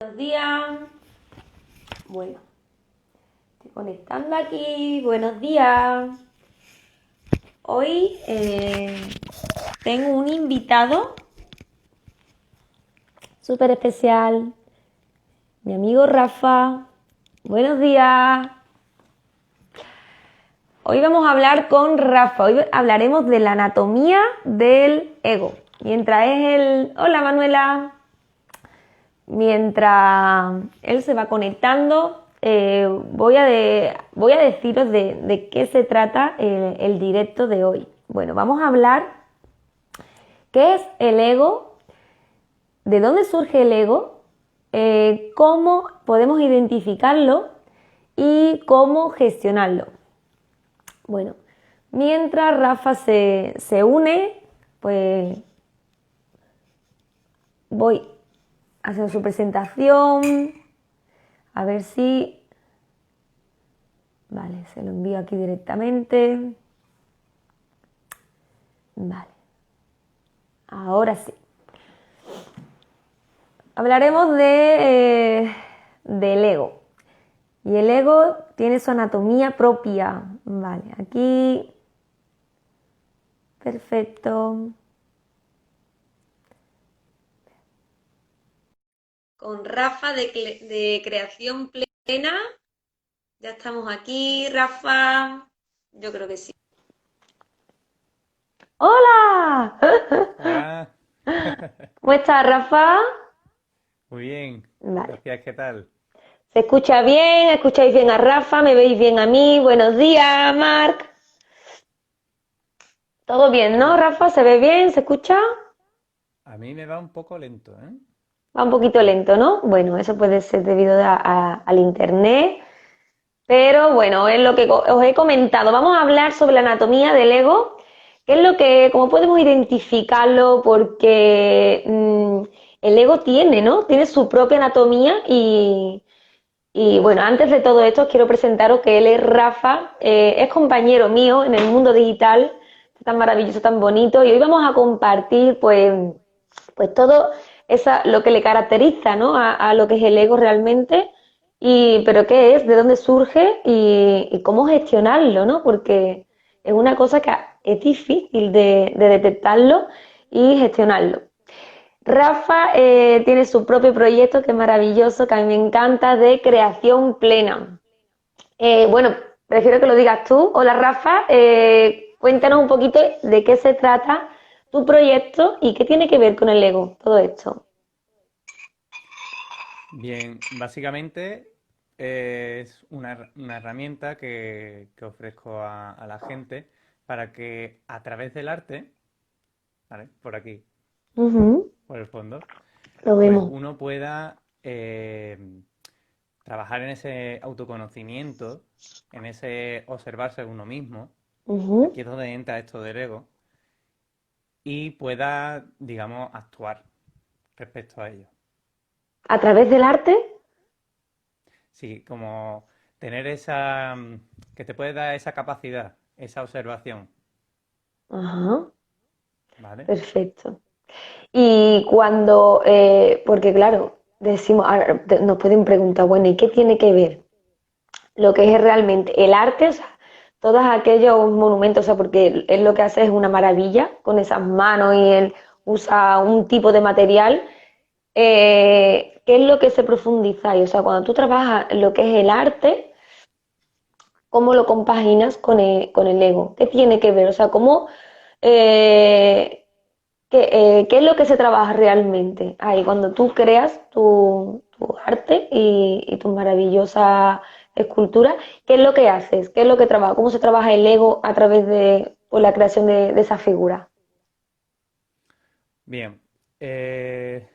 Buenos días. Bueno, estoy conectando aquí. Buenos días. Hoy tengo un invitado súper especial, mi amigo Rafa. Buenos días. Hoy vamos a hablar con Rafa. Hoy hablaremos de la anatomía del ego. Mientras es el... Hola, Manuela. Mientras él se va conectando, voy a deciros de qué se trata el directo de hoy. Bueno, vamos a hablar qué es el ego, de dónde surge el ego, cómo podemos identificarlo y cómo gestionarlo. Bueno, mientras Rafa se une, pues voy haciendo su presentación. A ver si... Vale, se lo envío aquí directamente. Vale. Ahora sí. Hablaremos del ego. Y el ego tiene su anatomía propia. Vale, aquí... Perfecto. Con Rafa de Creación Plena. Ya estamos aquí, Rafa. Yo creo que sí. ¡Hola! Hola, ¿Cómo estás, Rafa? muy bien, Vale. gracias, ¿qué tal? ¿Se escucha bien? ¿Escucháis bien a Rafa? ¿Me veis bien a mí? Buenos días, Marc. ¿Todo bien, no, Sí, Rafa? ¿Se ve bien? ¿Se escucha? a mí me va un poco lento, ¿eh? Va un poquito lento, ¿no? Bueno, eso puede ser debido al internet, pero bueno, es lo que os he comentado. Vamos a hablar sobre la anatomía del ego, qué es lo que, cómo podemos identificarlo, porque el ego tiene, ¿no? Tiene su propia anatomía y bueno, antes de todo esto, quiero presentaros que él es Rafa, es compañero mío en el mundo digital, tan maravilloso, tan bonito, y hoy vamos a compartir, pues todo lo que le caracteriza, ¿no? A lo que es el ego realmente, pero qué es, de dónde surge y cómo gestionarlo, ¿no? Porque es una cosa que es difícil de detectarlo y gestionarlo. Rafa tiene su propio proyecto que es maravilloso, que a mí me encanta, de creación plena. Bueno, prefiero que lo digas tú. Hola Rafa, cuéntanos un poquito de qué se trata tu proyecto y qué tiene que ver con el ego, todo esto. Bien, básicamente es una herramienta que ofrezco a la gente para que a través del arte, ¿vale? Por aquí, Ujú, por el fondo, lo pues vemos. uno pueda trabajar en ese autoconocimiento, en ese observarse a uno mismo. Ujú. Aquí es donde entra esto del ego y pueda, digamos, actuar respecto a ello. A través del arte. Sí, como tener esa, que te puede dar esa capacidad, esa observación, Ajá, ¿vale? perfecto. Y cuando, porque claro, decimos, nos pueden preguntar, bueno, ¿y qué tiene que ver lo que es realmente el arte? O sea, todos aquellos monumentos, o sea, porque él lo que hace es una maravilla con esas manos y él usa un tipo de material. ¿Qué es lo que se profundiza ahí? O sea, cuando tú trabajas lo que es el arte, ¿cómo lo compaginas con el ego? ¿Qué tiene que ver? O sea, ¿cómo, eh, qué es lo que se trabaja realmente ahí cuando tú creas tu arte y tu maravillosa escultura? ¿Qué es lo que haces? ¿Qué es lo que trabaja? ¿Cómo se trabaja el ego a través de pues, la creación de esa figura? Bien, eh,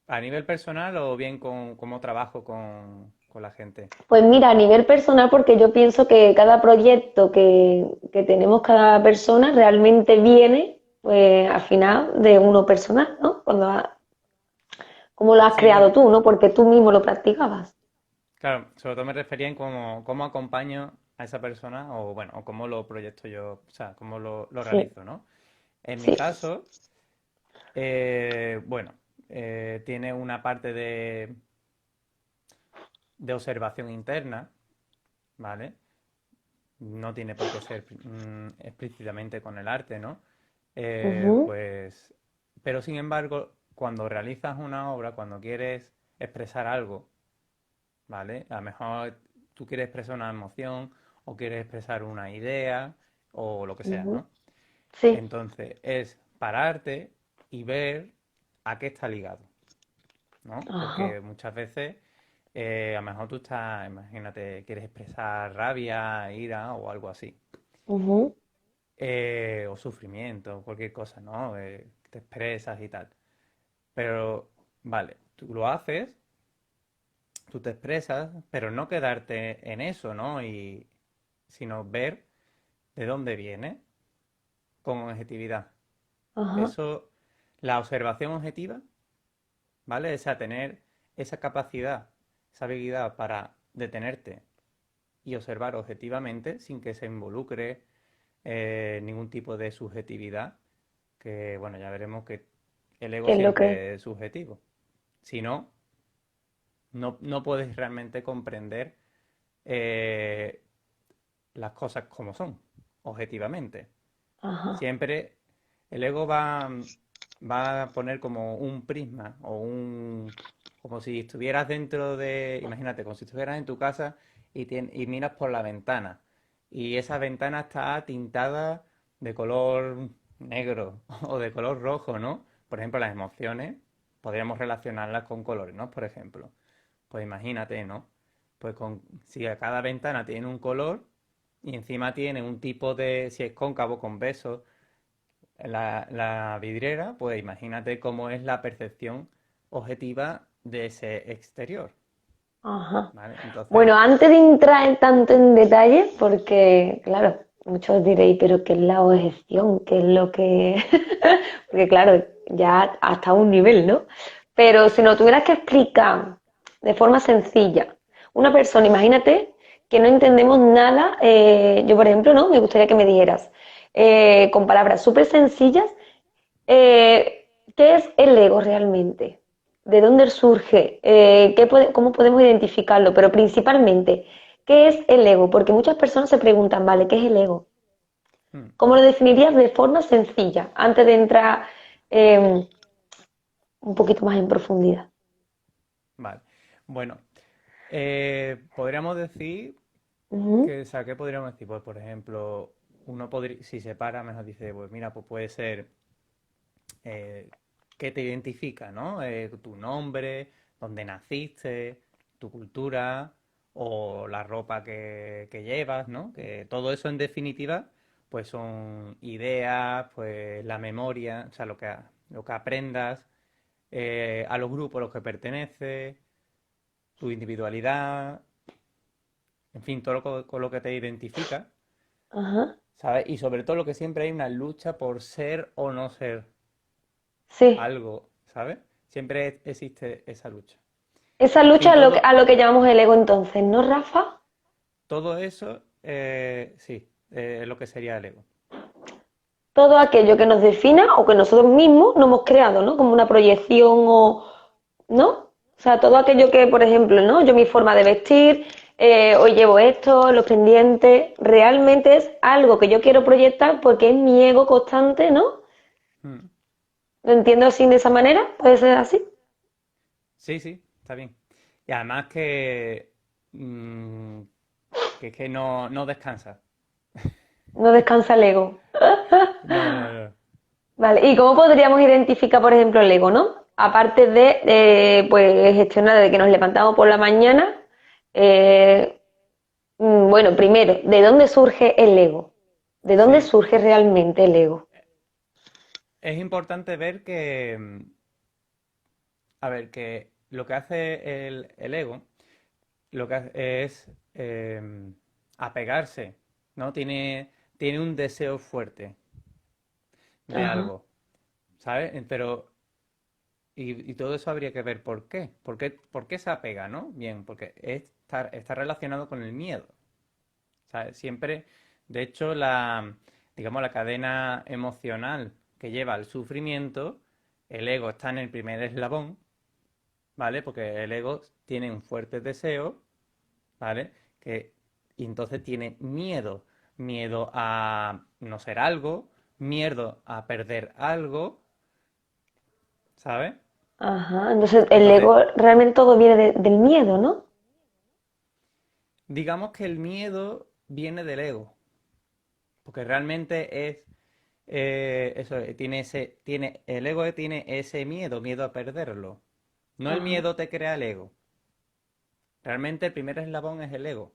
a nivel personal o bien con cómo trabajo con la gente. Pues mira, a nivel personal, porque yo pienso que cada proyecto que tenemos cada persona realmente viene, pues al final de uno personal, ¿no? Como lo has Sí, creado bueno, tú, ¿no? Porque tú mismo lo practicabas. claro, sobre todo me refería en cómo acompaño a esa persona o bueno, o cómo lo proyecto yo, o sea, cómo lo Sí, realizo, ¿no? En mi sí. caso, bueno, tiene una parte de observación interna, ¿vale? No tiene por qué ser explícitamente con el arte, ¿no? Ujú, Pues, pero sin embargo, cuando realizas una obra, cuando quieres expresar algo, ¿vale? A lo mejor tú quieres expresar una emoción o quieres expresar una idea o lo que sea, ujú. ¿no? Sí. Entonces es pararte y ver a qué está ligado, ¿no? Ajá. Porque muchas veces a lo mejor tú estás, imagínate, quieres expresar rabia, ira o algo así, Ujú, o sufrimiento, cualquier cosa, ¿no? Te expresas y tal. Pero, vale, tú lo haces, tú te expresas, pero no quedarte en eso, ¿no? Sino ver de dónde viene con objetividad. ajá. Eso, la observación objetiva, ¿vale? O sea, tener esa capacidad, esa habilidad para detenerte y observar objetivamente sin que se involucre ningún tipo de subjetividad, que bueno, ya veremos que el ego ¿Qué es lo que? siempre es subjetivo. Si no, no puedes realmente comprender eh, las cosas como son, objetivamente. Ajá. Siempre el ego va a poner como un prisma o como si estuvieras dentro de, imagínate, como si estuvieras en tu casa y miras por la ventana y esa ventana está tintada de color negro o de color rojo, ¿no? Por ejemplo, las emociones podríamos relacionarlas con colores, ¿no? Por ejemplo, pues imagínate, ¿no? Pues si a cada ventana tiene un color y encima tiene un tipo de, si es cóncavo con besos, la vidriera, pues imagínate cómo es la percepción objetiva de ese exterior, Ajá. ¿vale? Entonces, Bueno, antes de entrar tanto en detalle, porque claro, muchos diréis, pero ¿qué es la objeción? ¿Qué es lo que...? Porque claro, ya hasta un nivel, ¿no? Pero si no tuvieras que explicar de forma sencilla, una persona, imagínate que no entendemos nada, yo por ejemplo, ¿no? Me gustaría que me dijeras, con palabras súper sencillas, ¿qué es el ego realmente? ¿De dónde surge? ¿Cómo podemos identificarlo? Pero principalmente, ¿qué es el ego? Porque muchas personas se preguntan, vale, ¿qué es el ego? mm, ¿Cómo lo definirías de forma sencilla antes de entrar eh, un poquito más en profundidad? vale. Bueno, podríamos decir Ujú, que, o sea, ¿qué podríamos decir? Pues, por ejemplo, uno podría, si se para, mejor dice, pues mira, pues puede ser eh, qué te identifica, ¿no? Tu nombre, dónde naciste, tu cultura o la ropa que llevas, ¿no? Que todo eso en definitiva, pues son ideas, pues la memoria, o sea, lo que aprendas, a los grupos a los que perteneces, tu individualidad, en fin, todo con lo que te identifica, ajá, ¿sabes? Y sobre todo lo que siempre hay una lucha por ser o no ser sí. algo, ¿sabes? Siempre existe esa lucha. Esa lucha Y es a lo que llamamos el ego entonces, ¿no, Rafa? todo eso, sí, es lo que sería el ego. Todo aquello que nos defina o que nosotros mismos no hemos creado, ¿no? Como una proyección o, ¿no? O sea, todo aquello que, por ejemplo, ¿no? Yo mi forma de vestir, hoy llevo esto, los pendientes, realmente es algo que yo quiero proyectar porque es mi ego constante, ¿no? Mm. ¿Lo entiendo así de esa manera? ¿Puede ser así? Sí, sí, está bien. Y además mm, que es que no descansa. No descansa el ego. No, no, no. Vale, ¿y cómo podríamos identificar, por ejemplo, el ego, ¿no? Aparte de, pues, gestionar de que nos levantamos por la mañana, eh, bueno, primero, ¿de dónde surge el ego? ¿De dónde Sí, surge realmente el ego? es importante ver que, a ver, que lo que hace el ego, lo que hace es apegarse, ¿no? Tiene un deseo fuerte de Ajá, algo, ¿sabes? Pero y todo eso habría que ver por qué. ¿Por qué se apega, no? Bien, porque está relacionado con el miedo. ¿Sabes? Siempre, de hecho, digamos, la cadena emocional que lleva al sufrimiento, el ego está en el primer eslabón, ¿vale? Porque el ego tiene un fuerte deseo, ¿vale? Y entonces tiene miedo, miedo a no ser algo, miedo a perder algo, ¿sabes? Ajá. Entonces el Entonces, ego realmente todo viene del miedo, ¿no? digamos que el miedo viene del ego, porque realmente es eso, el ego tiene ese miedo, miedo a perderlo. No el Ajá. miedo te crea el ego. Realmente el primer eslabón es el ego,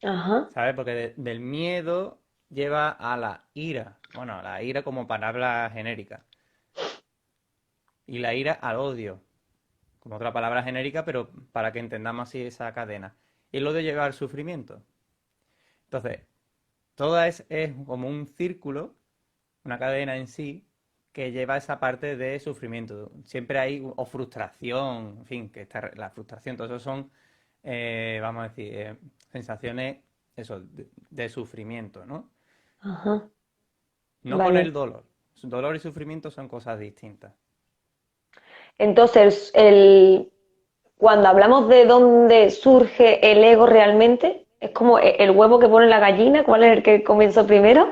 Ajá. ¿sabes? Porque del miedo lleva a la ira. Bueno, a la ira como palabra genérica. Y la ira al odio, como otra palabra genérica, pero para que entendamos así esa cadena. Y el odio lleva al sufrimiento. Entonces, todo es como un círculo, una cadena en sí, que lleva esa parte de sufrimiento. Siempre hay, o frustración, en fin, que está la frustración, todo eso son, vamos a decir, sensaciones, eso, de sufrimiento, ¿no? Ajá. No con el Vale. dolor. Dolor y sufrimiento son cosas distintas. Entonces, cuando hablamos de dónde surge el ego realmente, es como el huevo que pone la gallina, ¿cuál es el que comenzó primero?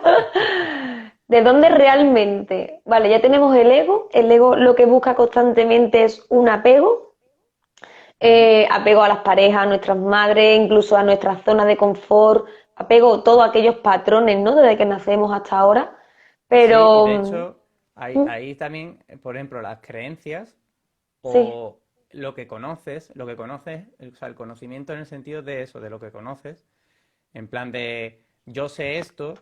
¿De dónde realmente? Vale, ya tenemos el ego lo que busca constantemente es un apego, Ujú. apego a las parejas, a nuestras madres, incluso a nuestras zonas de confort, apego a todos aquellos patrones, ¿no? Desde que nacemos hasta ahora, Sí, y pero de hecho, mm, ahí también, por ejemplo, las creencias sí, o lo que conoces, o sea, el conocimiento en el sentido de eso, de lo que conoces, en plan de yo sé esto,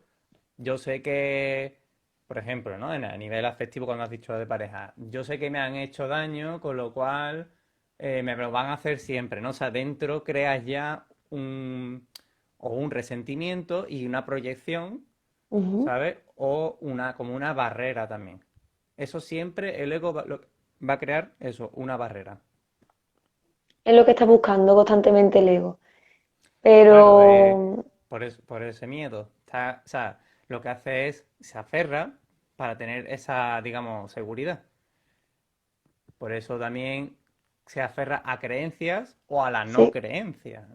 yo sé que, por ejemplo, ¿no? A nivel afectivo, cuando has dicho de pareja, yo sé que me han hecho daño, con lo cual me lo van a hacer siempre, ¿no? O sea, dentro creas ya un resentimiento y una proyección, ujú, ¿sabes? O como una barrera también. Eso siempre, el ego va a crear eso, una barrera. es lo que está buscando constantemente el ego. Claro, Pero por ese miedo. O sea, lo que hace es, se aferra para tener esa, digamos, seguridad. Por eso también se aferra a creencias o a la no sí, creencia.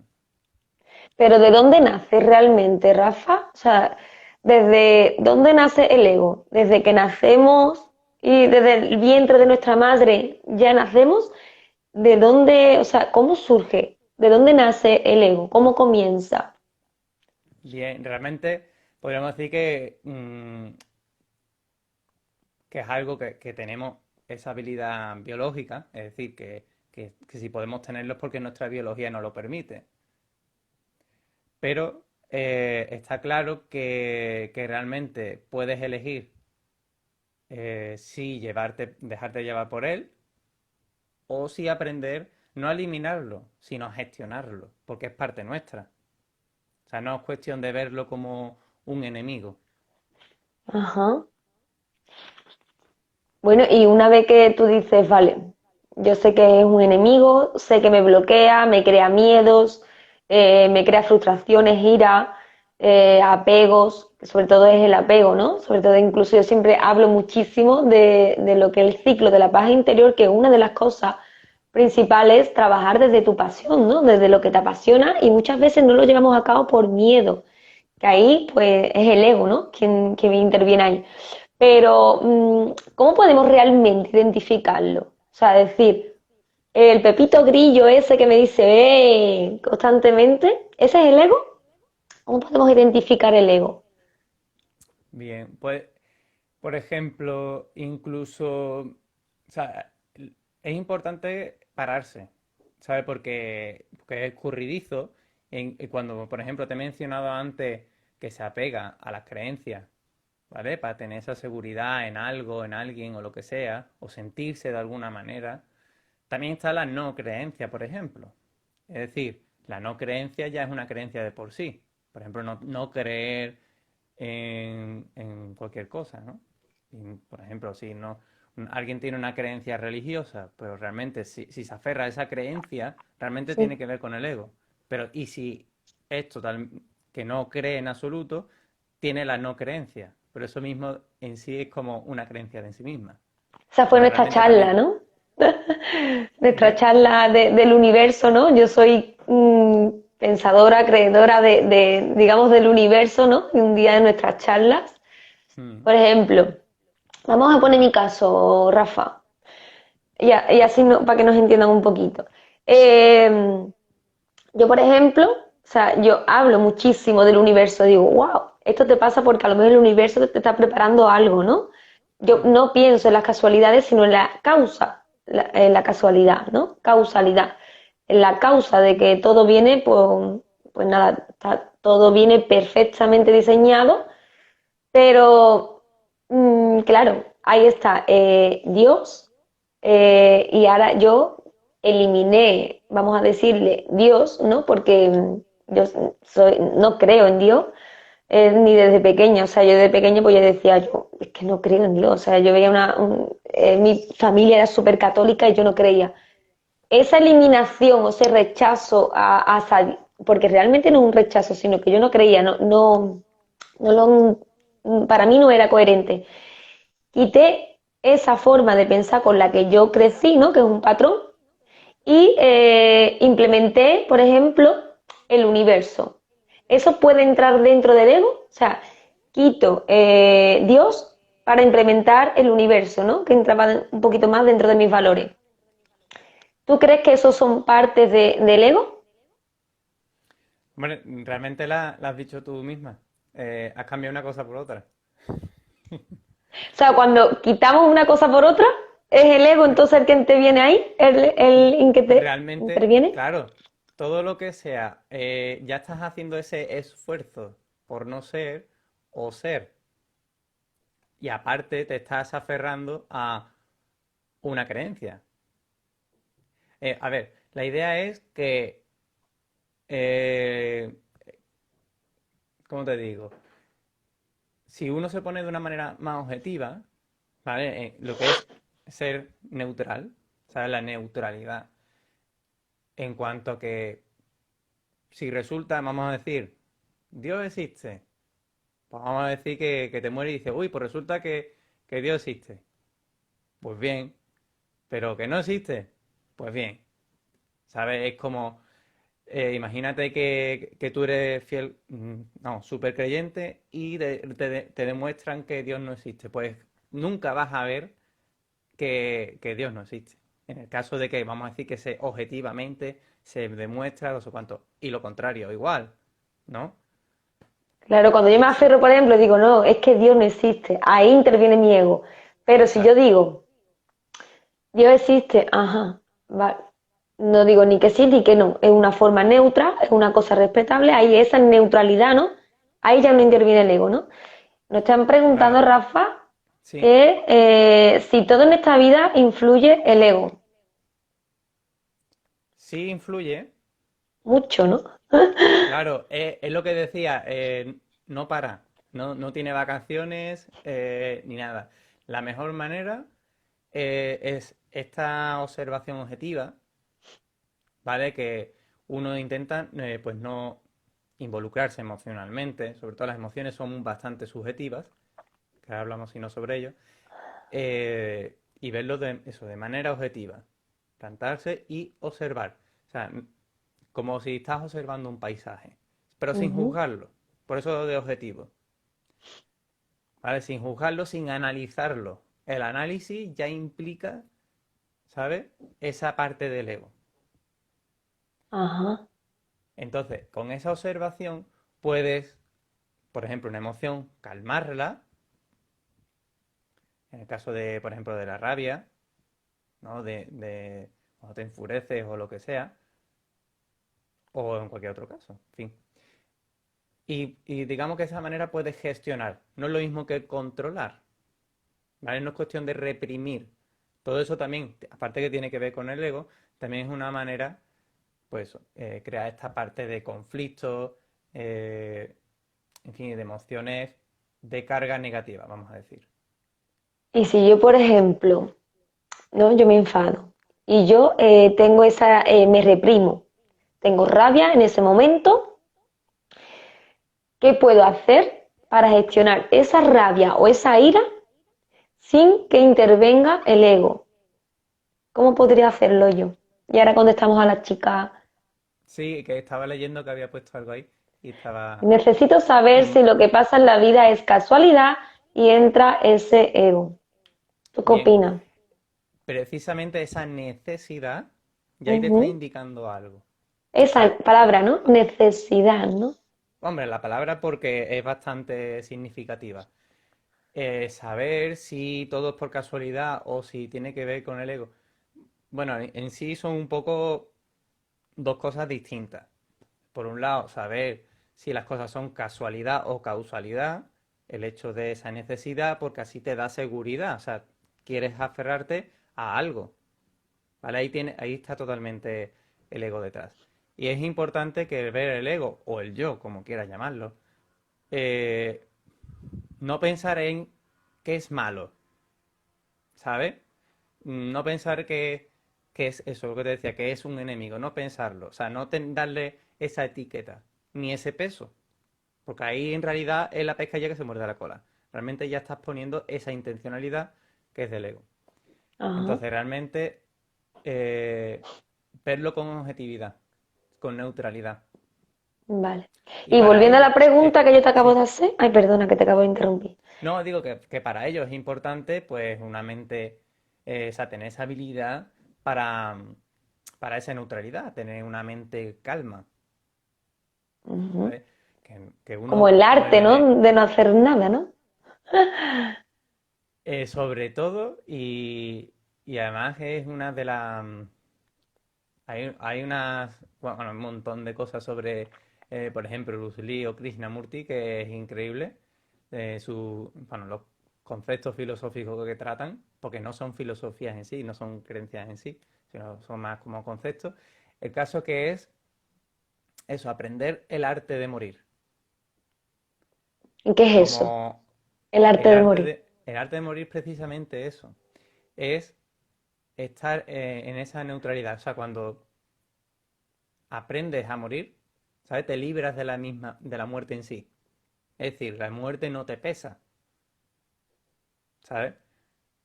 pero ¿de dónde nace realmente, Rafa? O sea, ¿desde dónde nace el ego? ¿Desde que nacemos y desde el vientre de nuestra madre ya nacemos? ¿De dónde, o sea, cómo surge? ¿De dónde nace el ego? ¿Cómo comienza? Bien, realmente podríamos decir que es algo que tenemos esa habilidad biológica, es decir, que si podemos tenerlo es porque nuestra biología nos lo permite. Pero está claro que realmente puedes elegir si dejarte llevar por él o si aprender no a eliminarlo, sino a gestionarlo, porque es parte nuestra. O sea, no es cuestión de verlo como un enemigo. Ajá. Bueno, y una vez que tú dices, vale, yo sé que es un enemigo, sé que me bloquea, me crea miedos, me crea frustraciones, ira, apegos, que sobre todo es el apego, ¿no? Sobre todo incluso yo siempre hablo muchísimo de lo que es el ciclo de la paz interior, que una de las cosas principales es trabajar desde tu pasión, ¿no? Desde lo que te apasiona y muchas veces no lo llevamos a cabo por miedo, que ahí pues es el ego, ¿no? Quien interviene ahí. Pero, ¿cómo podemos realmente identificarlo? O sea, decir, el pepito grillo ese que me dice constantemente, ¿ese es el ego? ¿Cómo podemos identificar el ego? Bien, pues, por ejemplo, incluso, o sea, es importante pararse, ¿sabes? Porque es escurridizo. Cuando, por ejemplo, te he mencionado antes que se apega a las creencias, ¿vale? Para tener esa seguridad en algo, en alguien o lo que sea, o sentirse de alguna manera. También está la no creencia, por ejemplo. Es decir, la no creencia ya es una creencia de por sí. Por ejemplo, no creer en cualquier cosa, ¿no? Por ejemplo, si no, alguien tiene una creencia religiosa, pero realmente si se aferra a esa creencia, realmente tiene Sí. que ver con el ego. Pero, ¿y si es total, que no cree en absoluto, tiene la no creencia? Pero eso mismo en sí es como una creencia de en sí misma. Esa fue Entonces nuestra realmente charla, también... ¿no? Nuestra ¿El qué? charla del universo, ¿no? Yo soy pensadora, creedora digamos, del universo, ¿no? Y un día de nuestras charlas, Mm. por ejemplo, vamos a poner mi caso, Rafa, y así no, para que nos entiendan un poquito. Eh, yo, por ejemplo, o sea, yo hablo muchísimo del universo, digo, wow, esto te pasa porque a lo mejor el universo te está preparando algo, ¿no? Yo Mm. no pienso en las casualidades, sino en la causa, en la casualidad, ¿no? Causalidad. En la causa de que todo viene, pues nada, todo viene perfectamente diseñado, pero claro, ahí está Dios, y ahora yo eliminé, vamos a decirle, Dios, ¿no? Porque yo no creo en Dios, ni desde pequeña, o sea, yo desde pequeña pues yo decía, yo es que no creo en Dios, o sea, yo veía mi familia era súper católica y yo no creía. Esa eliminación o ese rechazo porque realmente no es un rechazo, sino que yo no creía, no para mí no era coherente. Quité esa forma de pensar con la que yo crecí, ¿no? Que es un patrón, y implementé, por ejemplo, el universo. ¿Eso puede entrar dentro del ego? O sea, quito Dios para implementar el universo, ¿no? Que entraba un poquito más dentro de mis valores. ¿Tú crees que esos son partes del ego? Hombre, realmente la has dicho tú misma. Has cambiado una cosa por otra. O sea, cuando quitamos una cosa por otra, ¿es el ego entonces el que interviene ahí? ¿El que te Realmente, interviene? claro, todo lo que sea, ya estás haciendo ese esfuerzo por no ser o ser. Y aparte te estás aferrando a una creencia. A ver, la idea es que, eh, ¿cómo te digo? Si uno se pone de una manera más objetiva, ¿vale? Lo que es ser neutral, ¿sabes? La neutralidad. En cuanto a que si resulta, vamos a decir, Dios existe, pues vamos a decir que te muere y dices, uy, pues resulta que Dios existe. Pues bien, pero que no existe, pues bien. ¿Sabes? Es como, imagínate que tú eres fiel, no, súper creyente y te demuestran que Dios no existe. Pues nunca vas a ver que Dios no existe. En el caso de que, vamos a decir que se objetivamente se demuestra no sé cuánto. Y lo contrario, igual, ¿no? Claro, cuando yo me Es, aferro, por ejemplo, digo, no, es que Dios no existe. Ahí interviene mi ego. Pero si yo exacto. digo, Dios existe, ajá, vale. No digo ni que sí ni que no. Es una forma neutra, es una cosa respetable. Ahí esa neutralidad, ¿no? Ahí ya no interviene el ego, ¿no? Nos están preguntando, Claro, Rafa, sí, que si todo en esta vida influye el ego. sí influye. Mucho, ¿no? Claro, es lo que decía, no para, no tiene vacaciones ni nada. La mejor manera es esta observación objetiva, ¿vale? Que uno intenta, pues no involucrarse emocionalmente, sobre todo las emociones son bastante subjetivas, que ahora hablamos si no sobre ello, y verlo de, eso, de manera objetiva, plantarse y observar. O sea, como si estás observando un paisaje, pero sin Ujú. juzgarlo. Por eso de objetivo, ¿vale? Sin juzgarlo, sin analizarlo. El análisis ya implica, ¿sabes? Esa parte del ego. Ajá. Entonces, con esa observación puedes, por ejemplo, una emoción, calmarla, en el caso de, por ejemplo, de la rabia, ¿no? De cuando te enfureces o lo que sea, o en cualquier otro caso, en fin. Y digamos que de esa manera puedes gestionar. No es lo mismo que controlar, ¿vale? No es cuestión de reprimir. Todo eso también, aparte que tiene que ver con el ego, también es una manera, pues, crear esta parte de conflicto, eh, en fin, de emociones de carga negativa, vamos a decir. Y si yo, por ejemplo, ¿no? Yo me enfado y yo me reprimo, tengo rabia en ese momento, ¿qué puedo hacer para gestionar esa rabia o esa ira sin que intervenga el ego? ¿Cómo podría hacerlo yo? Y ahora contestamos a la chica. Sí, que estaba leyendo que había puesto algo ahí y estaba... Necesito saber Mm, si lo que pasa en la vida es casualidad y entra ese ego. ¿Tú qué bien, opinas? precisamente esa necesidad ya ahí te está Ujú. indicando algo. O Esa sea, palabra, ¿no? Necesidad, ¿no? hombre, la palabra porque es bastante significativa. Saber si todo es por casualidad o si tiene que ver con el ego. Bueno, en sí son un poco dos cosas distintas. Por un lado, saber si las cosas son casualidad o causalidad, el hecho de esa necesidad, porque así te da seguridad, o sea, quieres aferrarte a algo, ¿vale? Ahí está totalmente el ego detrás. Y es importante que ver el ego, o el yo, como quieras llamarlo, eh, no pensar en qué es malo, ¿sabes? No pensar que es eso, lo que te decía, que es un enemigo, no pensarlo, o sea, no darle esa etiqueta, ni ese peso. Porque ahí en realidad es la pescadilla que se muerde la cola. Realmente ya estás poniendo esa intencionalidad que es del ego. Ajá, Entonces realmente eh, verlo con objetividad, con neutralidad. vale. Y Y para volviendo a la ello, pregunta que yo te acabo de sí. hacer, ay, perdona que te acabo de interrumpir. No, digo que para ello es importante pues una mente, o sea, tener esa habilidad para, para esa neutralidad, tener una mente calma, Ujú. ¿sabes? Que Como uno el puede arte, tener ¿no? De no hacer nada, ¿no? sobre todo y además es una de las... hay unas, bueno, un montón de cosas sobre, por ejemplo, Bruce Lee o Krishnamurti, que es increíble, bueno, los conceptos filosóficos que tratan, porque no son filosofías en sí, no son creencias en sí, sino son más como conceptos. El caso que es eso, aprender el arte de morir, ¿Y qué es eso? como El arte de morir. el arte de morir precisamente eso, es estar en esa neutralidad, o sea, cuando aprendes a morir, ¿sabes? Te libras de la misma, de la muerte en sí. Es decir, la muerte no te pesa, ¿sabes?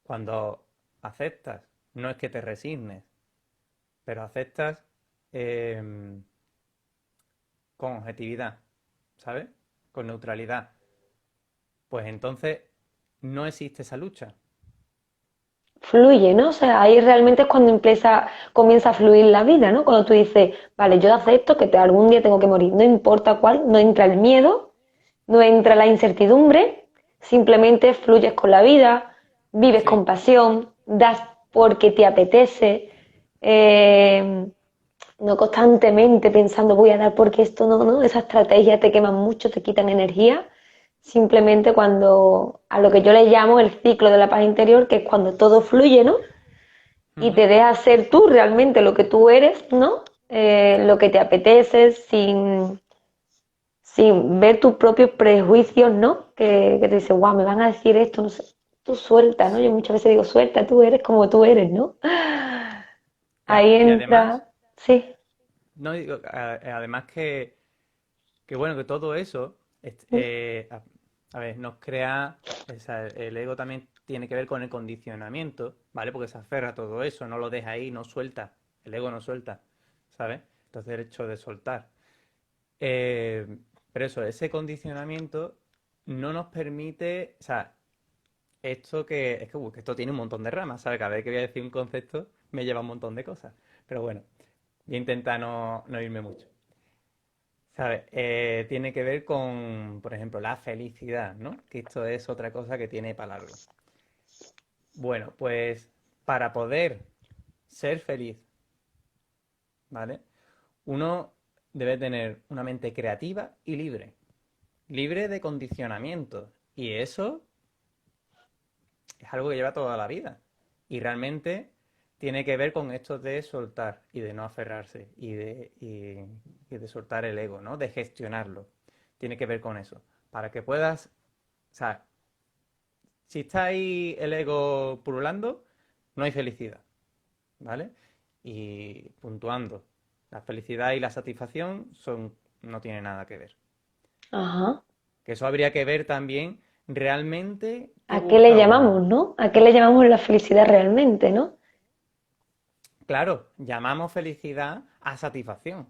Cuando aceptas, no es que te resignes, pero aceptas eh, con objetividad, ¿sabes? Con neutralidad. Pues entonces no existe esa lucha. Fluye, ¿no? O sea, ahí realmente es cuando comienza a fluir la vida, ¿no? Cuando tú dices, vale, yo acepto que algún día tengo que morir, no importa cuál, no entra el miedo, no entra la incertidumbre, simplemente fluyes con la vida, vives con Sí, pasión, das porque te apetece, eh, no constantemente pensando voy a dar porque esto no, ¿no? Esa estrategia te queman mucho, te quitan energía. Simplemente cuando, a lo que yo le llamo el ciclo de la paz interior, que es cuando todo fluye, ¿no? Y ujú, te dejas ser tú realmente lo que tú eres, ¿no? Lo que te apetece sin ver tus propios prejuicios, ¿no? Que te dices, wow, me van a decir esto, no sé. Tú suelta, ¿no? Yo sí. muchas veces digo, suelta, tú eres como tú eres, ¿no? Ahí Y además, entra, sí. no digo, además que bueno, que todo eso, a ver, nos crea, o sea, el ego también tiene que ver con el condicionamiento, ¿vale? Porque se aferra a todo eso, no lo deja ahí, no suelta, el ego no suelta, ¿sabes? Entonces el hecho de soltar. Eh, pero eso, ese condicionamiento no nos permite, o sea, que esto tiene un montón de ramas, ¿sabes? Cada vez que voy a decir un concepto me lleva un montón de cosas, pero bueno, voy a intentar no irme mucho. ¿Sabes? Tiene que ver con, por ejemplo, la felicidad, ¿no? Que esto es otra cosa que tiene para largo. Bueno, pues para poder ser feliz, ¿vale? Uno debe tener una mente creativa y libre, libre de condicionamientos. Y eso es algo que lleva toda la vida. Y realmente tiene que ver con esto de soltar y de no aferrarse y de soltar el ego, ¿no? De gestionarlo. Tiene que ver con eso. Para que puedas, o sea, si está ahí el ego pululando, no hay felicidad, ¿vale? Y puntuando, la felicidad y la satisfacción no tienen nada que ver. Ajá. Que eso habría que ver también realmente qué ¿A qué le busca uno. llamamos, no? ¿A qué le llamamos la felicidad realmente, no? Claro, llamamos felicidad a satisfacción.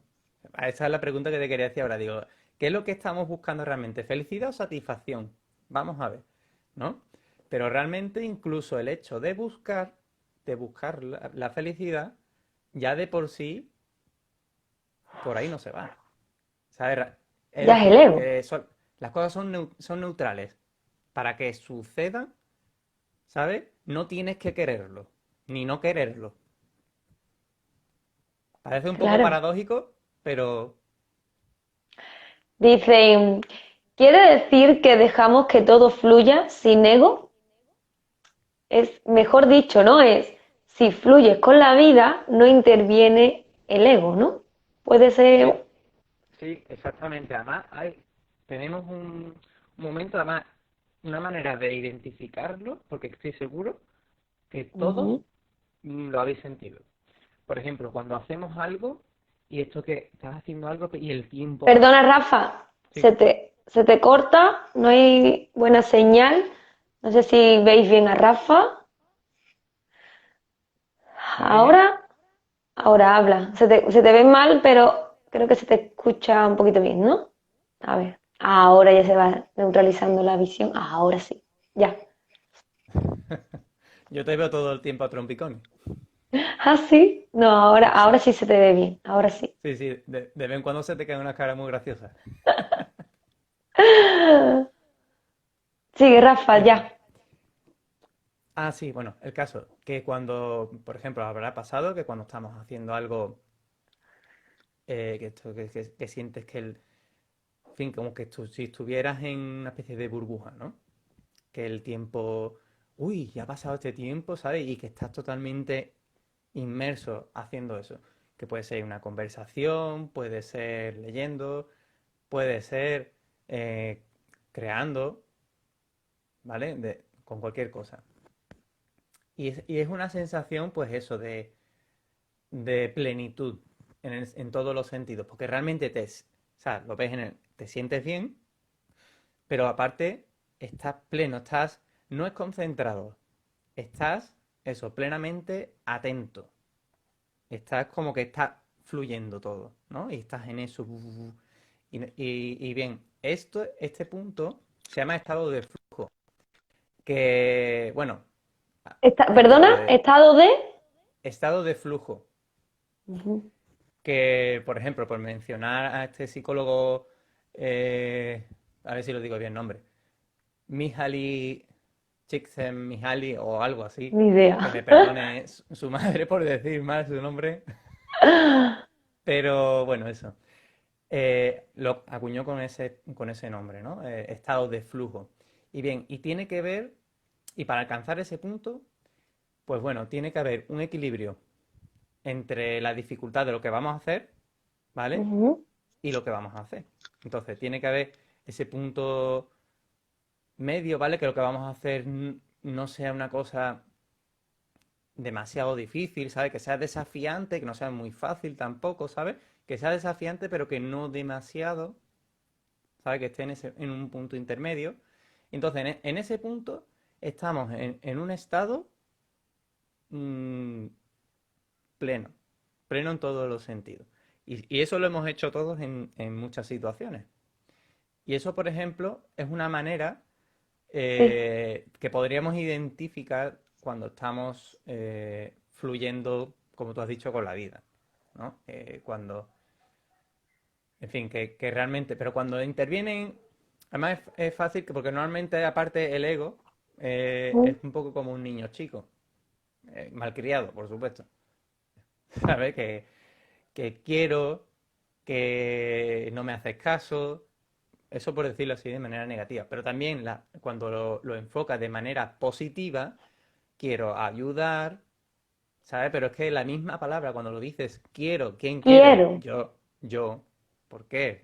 Esa es la pregunta que te quería decir ahora. Digo, ¿qué es lo que estamos buscando realmente? ¿Felicidad o satisfacción? Vamos a ver, ¿no? Pero realmente incluso el hecho de buscar la felicidad, ya de por sí, por ahí no se va. ¿Sabes? Es Ya es el decir, ego. las cosas son neutrales. Para que sucedan, ¿sabes? No tienes que quererlo, ni no quererlo. Parece un poco Claro. paradójico, pero Dicen, ¿quiere decir que dejamos que todo fluya sin ego? Es mejor dicho, ¿no? Es, si fluyes con la vida, no interviene el ego, ¿no? Puede sí, ser. sí, exactamente. Además, tenemos un momento, además, una manera de identificarlo, porque estoy seguro que todos Ujú. lo habéis sentido. Por ejemplo, cuando hacemos algo y esto que estás haciendo algo y el tiempo Perdona, pasa. Rafa, Sí, se te corta, no hay buena señal. No sé si veis bien a Rafa. ¿me oís bien? Ahora, ahora habla. Se te ve mal, pero creo que se te escucha un poquito bien, ¿no? A ver, ahora ya se va neutralizando la visión. Ahora sí, ya. Yo te veo todo el tiempo a trompicones. Ah, sí. No, ahora sí se te ve bien. Ahora sí. Sí, sí, de vez en cuando se te cae una cara muy graciosa. Sigue, Rafa, En fin. ya. Sí, bueno, el caso, que cuando, por ejemplo, habrá pasado que cuando estamos haciendo algo, que sientes que en fin, como que tú, si estuvieras en una especie de burbuja, ¿no? Que el tiempo, uy, ya ha pasado este tiempo, ¿sabes? Y que estás totalmente inmerso haciendo eso. Que puede ser una conversación, puede ser leyendo, puede ser eh, creando, ¿vale? Con cualquier cosa. Y es una sensación, pues eso, de plenitud en todos los sentidos, porque realmente o sea, lo ves te sientes bien, pero aparte estás pleno, no es concentrado, estás, eso, plenamente atento, estás como que está fluyendo todo, ¿no? Y estás en eso. Y bien, este punto se llama estado de flujo, que, bueno, Perdona, estado de, estado de. estado de flujo. Ujú. Que, por ejemplo, por mencionar a este psicólogo, eh, a ver si lo digo bien el nombre, Mihaly Csikszentmihalyi o algo así, Ni que me idea. perdone su madre por decir mal su nombre, pero bueno, eso. Lo acuñó con ese nombre, ¿no? Estado de flujo. Y bien, y tiene que ver, y para alcanzar ese punto, pues bueno, tiene que haber un equilibrio entre la dificultad de lo que vamos a hacer, ¿vale? Ujú. Y lo que vamos a hacer. Entonces, tiene que haber ese punto medio, ¿vale? Que lo que vamos a hacer no sea una cosa demasiado difícil, ¿sabes? Que sea desafiante, que no sea muy fácil tampoco, ¿sabes? Que sea desafiante, pero que no demasiado, ¿sabes? Que esté en un punto intermedio. Entonces, en ese punto estamos en un estado mm, pleno, pleno en todos los sentidos. Y eso lo hemos hecho todos en muchas situaciones. Y eso, por ejemplo, es una manera Sí. que podríamos identificar cuando estamos fluyendo, como tú has dicho, con la vida, ¿no? En fin, que realmente, pero cuando intervienen, además es fácil porque normalmente, aparte, el ego es Ujú. un poco como un niño chico, malcriado, por supuesto, ¿sabes? Que quiero, que no me haces caso, eso por decirlo así de manera negativa, pero también cuando lo enfocas de manera positiva, quiero ayudar, ¿sabes? Pero es que la misma palabra, cuando lo dices, quiero, ¿quién quiere? Quiero. Yo. ¿Por qué?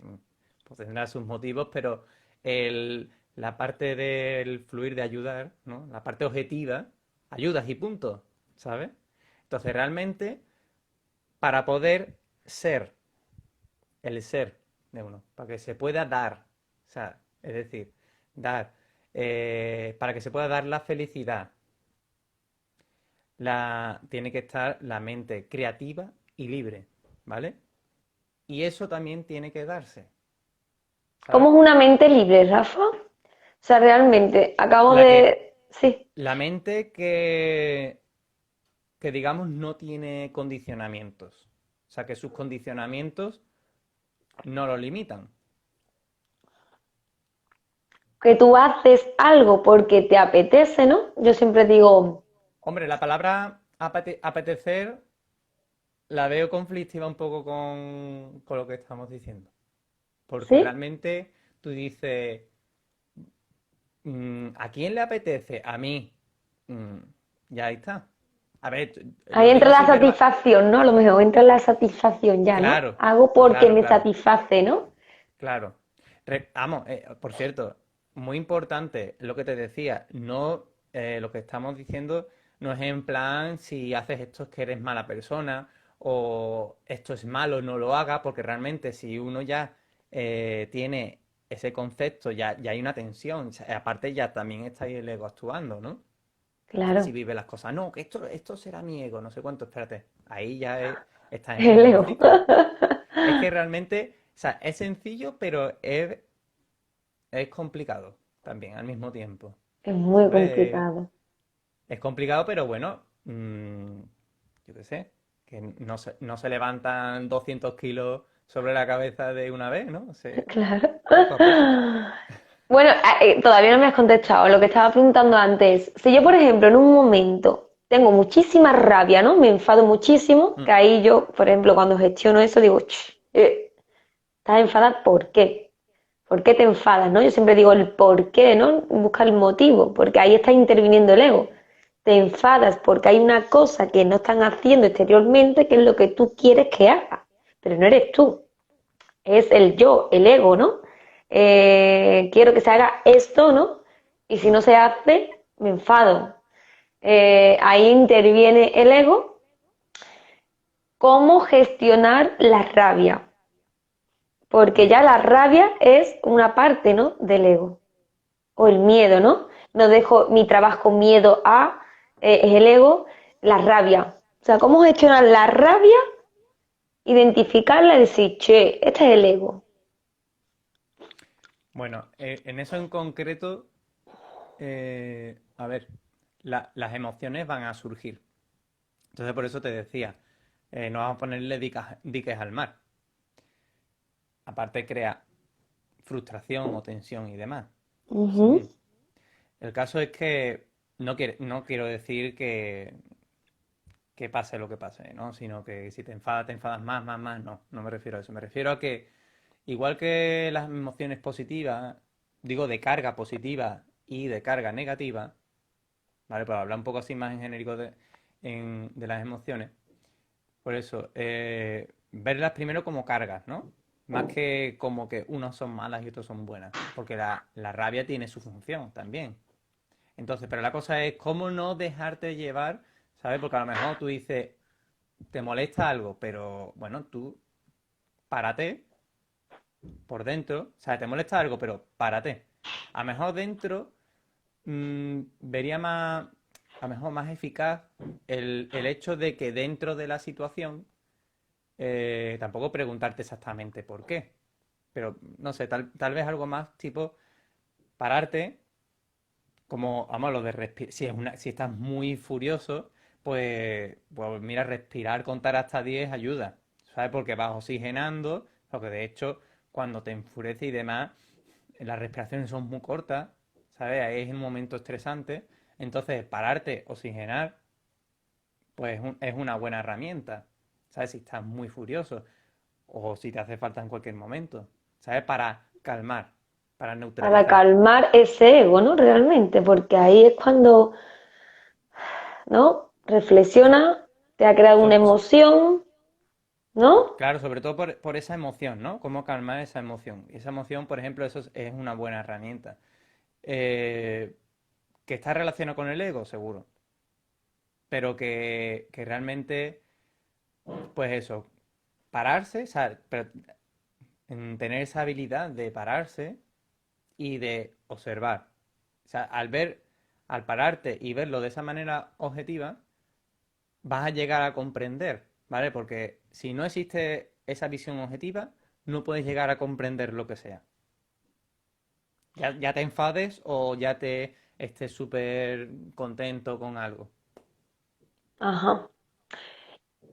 Pues tendrá sus motivos, pero la parte del fluir de ayudar, ¿no? La parte objetiva, ayudas y punto, ¿sabes? Entonces, realmente, para poder ser, el ser de uno, para que se pueda dar, o sea, es decir, dar, para que se pueda dar la felicidad, tiene que estar la mente creativa y libre, ¿vale? y eso también tiene que darse, ¿Cómo ¿sabes? es una mente libre, Rafa? O sea, realmente, acabo La que, de... Sí, la mente que digamos no tiene condicionamientos, o sea, que sus condicionamientos no lo limitan. que tú haces algo porque te apetece, ¿no? Yo siempre digo, Hombre, la palabra apetecer la veo conflictiva un poco con lo que estamos diciendo. Porque ¿sí? realmente tú dices, ¿a quién le apetece? A mí. Mm, ya ahí está. A ver, Ahí lo entra digo la así verbal. satisfacción, ¿no? A lo mejor entra la satisfacción ya, ¿no? Claro, Hago porque claro, me claro, satisface, ¿no? claro. Vamos, por cierto, muy importante lo que te decía, no, lo que estamos diciendo no es en plan si haces esto es que eres mala persona o esto es malo, no lo haga, porque realmente si uno ya tiene ese concepto, ya hay una tensión, o sea, aparte ya también está ahí el ego actuando, ¿no? Si Claro, vive las cosas, no, que esto será mi ego, no sé cuánto, espérate, ahí ya estás en el el ego ego. ciclo. Es que realmente, o sea, es sencillo, pero es complicado también al mismo tiempo. Es muy ¿Sabes? complicado. Es complicado, pero bueno, yo qué sé, que no se levantan 200 kilos sobre la cabeza de una vez, ¿no? Claro. Poco a poco. Bueno, todavía no me has contestado lo que estaba preguntando antes. Si yo, por ejemplo, en un momento tengo muchísima rabia, ¿no? Me enfado muchísimo, que Mm, ahí yo, por ejemplo, cuando gestiono eso, digo, "Ch, ¿estás enfadada? ¿Por qué? ¿Por qué te enfadas, no? Yo siempre digo el por qué, ¿no? Busca el motivo, porque ahí está interviniendo el ego. Te enfadas porque hay una cosa que no están haciendo exteriormente, que es lo que tú quieres que haga, pero no eres tú, es el yo, el ego, ¿no? Quiero que se haga esto, ¿no? Y si no se hace, me enfado. Ahí interviene el ego. ¿Cómo gestionar la rabia? Porque ya la pues, rabia es una parte, ¿no? Del ego. O el miedo, ¿no? No dejo mi trabajo miedo a, es el ego, la rabia. O sea, ¿cómo gestionar la rabia? Identificarla y decir, che, este es el ego. bueno, en eso en concreto, a ver, las emociones van a surgir. Entonces, por eso te decía, no vamos a ponerle diques al mar. Aparte, crea frustración o tensión y demás. Ujú. Según. El caso es que no quiero decir que pase lo que pase, ¿no? Sino que si te enfadas más, no me refiero a eso. Me refiero a que, igual que las emociones positivas, digo de carga positiva y de carga negativa, ¿vale? Para hablar un poco así más en genérico de las emociones. Por eso, verlas primero como cargas, ¿no? Más que como que unos son malas y otros son buenas. Porque la rabia tiene su función también. Entonces, pero la cosa es cómo no dejarte llevar, ¿sabes? Porque a lo mejor tú dices, te molesta algo, pero bueno, tú párate por dentro, o sea, te molesta algo, pero párate. A lo mejor dentro vería más, a lo mejor más eficaz el hecho de que dentro de la situación tampoco preguntarte exactamente por qué, pero no sé, tal vez algo más tipo pararte, como, vamos, lo de respirar, si estás muy furioso, pues mira, respirar, contar hasta 10 ayuda, ¿sabes? Porque vas oxigenando, porque de hecho, cuando te enfurece y demás, las respiraciones son muy cortas, ¿sabes? Ahí es un momento estresante, entonces pararte, oxigenar, pues es una buena herramienta, ¿sabes? Si estás muy furioso o si te hace falta en cualquier momento, ¿sabes? Para calmar, para Para neutralizar. calmar ese ego, ¿no? Realmente, porque ahí es cuando, ¿no? Reflexiona, te ha creado una So- so- emoción, ¿no? claro, sobre todo por esa emoción, ¿no? Cómo calmar esa emoción. Y esa emoción, por ejemplo, eso es una buena herramienta. Eh, que está relacionado con el ego, seguro. Pero que realmente, pues eso, pararse, o sea, tener esa habilidad de pararse y de observar. O sea, al pararte y verlo de esa manera objetiva, vas a llegar a comprender, ¿vale? Porque si no existe esa visión objetiva, no puedes llegar a comprender lo que sea. Ya te enfades o ya te estés súper contento con algo. Ajá.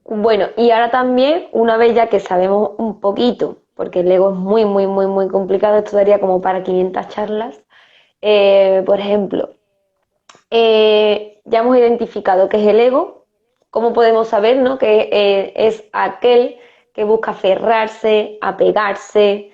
Bueno, y ahora también, una vez ya que sabemos un poquito, porque el ego es muy, muy, muy, muy complicado, esto daría como para 500 charlas. Por ejemplo, ya hemos identificado qué es el ego, cómo podemos saber, ¿no? Que es aquel que busca aferrarse, apegarse,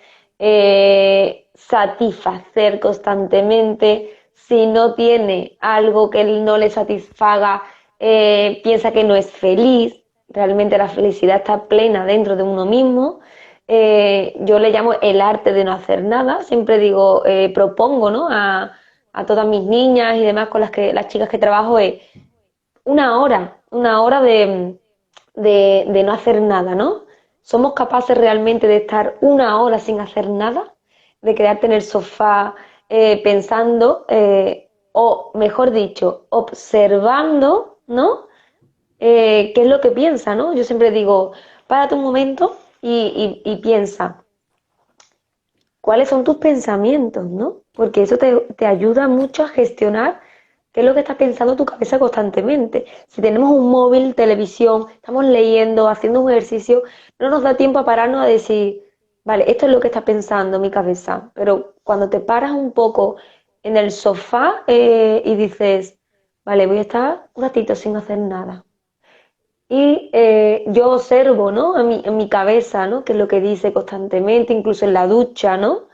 satisfacer constantemente. Si no tiene algo que él no le satisfaga, piensa que no es feliz. Realmente la felicidad está plena dentro de uno mismo. Yo le llamo el arte de no hacer nada. Siempre digo, propongo, ¿no? A todas mis niñas y demás con las chicas que trabajo es una hora de no hacer nada, ¿no? ¿Somos capaces realmente de estar una hora sin hacer nada? De quedarte en el sofá pensando, o mejor dicho, observando, ¿no? ¿Qué es lo que piensa, ¿no? Yo siempre digo, párate un momento y piensa, ¿cuáles son tus pensamientos, no? Porque eso te ayuda mucho a gestionar qué es lo que está pensando tu cabeza constantemente. Si tenemos un móvil, televisión, estamos leyendo, haciendo un ejercicio, no nos da tiempo a pararnos a decir, vale, esto es lo que está pensando mi cabeza. Pero cuando te paras un poco en el sofá y dices, vale, voy a estar un ratito sin hacer nada. Y yo observo, ¿no? En mi cabeza, ¿no? Qué es lo que dice constantemente, incluso en la ducha, ¿no?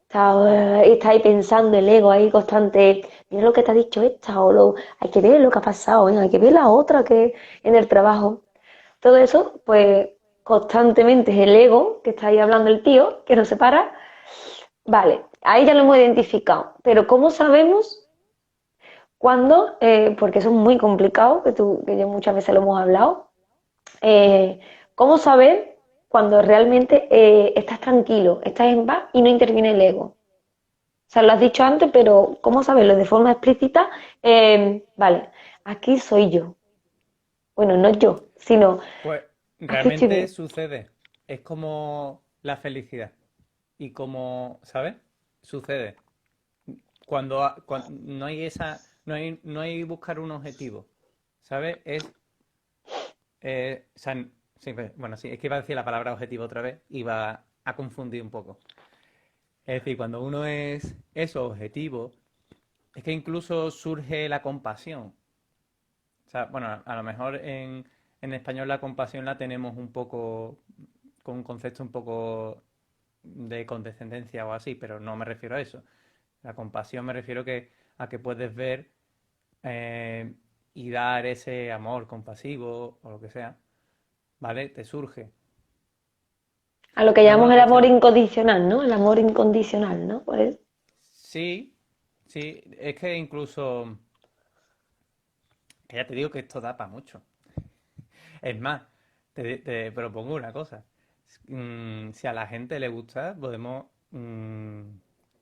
Está ahí pensando el ego ahí constante, mira lo que te ha dicho esta, hay que ver lo que ha pasado, hay que ver la otra que en el trabajo. Todo eso, pues constantemente es el ego que está ahí hablando el tío, que no se para. Vale, ahí ya lo hemos identificado, pero ¿cómo sabemos cuándo? Porque eso es muy complicado, que yo muchas veces lo hemos hablado. eh, ¿Cómo saber cuando realmente estás tranquilo, estás en paz y no interviene el ego? O sea, lo has dicho antes, pero ¿cómo saberlo de forma explícita? Vale, aquí soy yo. Bueno, no yo, sino Pues aquí estoy realmente bien. sucede. Es como la felicidad. Y como, ¿sabes? Sucede. No hay no hay buscar un objetivo. ¿Sabes? O sea, sí, bueno, sí, es que iba a decir la palabra objetivo otra vez y va a confundir un poco. Es decir, cuando uno es eso, objetivo, es que incluso surge la compasión. O sea, bueno, a lo mejor en español la compasión la tenemos un poco, con un concepto un poco de condescendencia o así, pero no me refiero a eso. La compasión me refiero a que puedes ver eh, y dar ese amor compasivo o lo que sea, ¿vale? Te surge. A lo que No, llamamos no, el es que amor no. incondicional, ¿no? El amor incondicional, ¿no? Por eso. Sí, sí, es que incluso, que ya te digo que esto da para mucho. Es más, te propongo una cosa. Si a la gente le gusta, podemos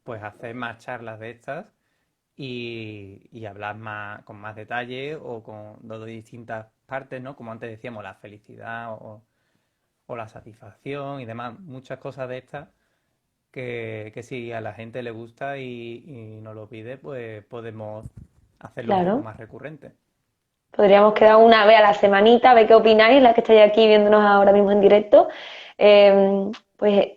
pues hacer más charlas de estas y hablar más, con más detalle o con de distintas partes, ¿no? Como antes decíamos, la felicidad o la satisfacción y demás, muchas cosas de estas que si a la gente le gusta y nos lo pide, pues podemos hacerlo un poco Claro. más recurrente. Podríamos quedar una vez a la semanita, a ver qué opináis, las que estáis aquí viéndonos ahora mismo en directo. Pues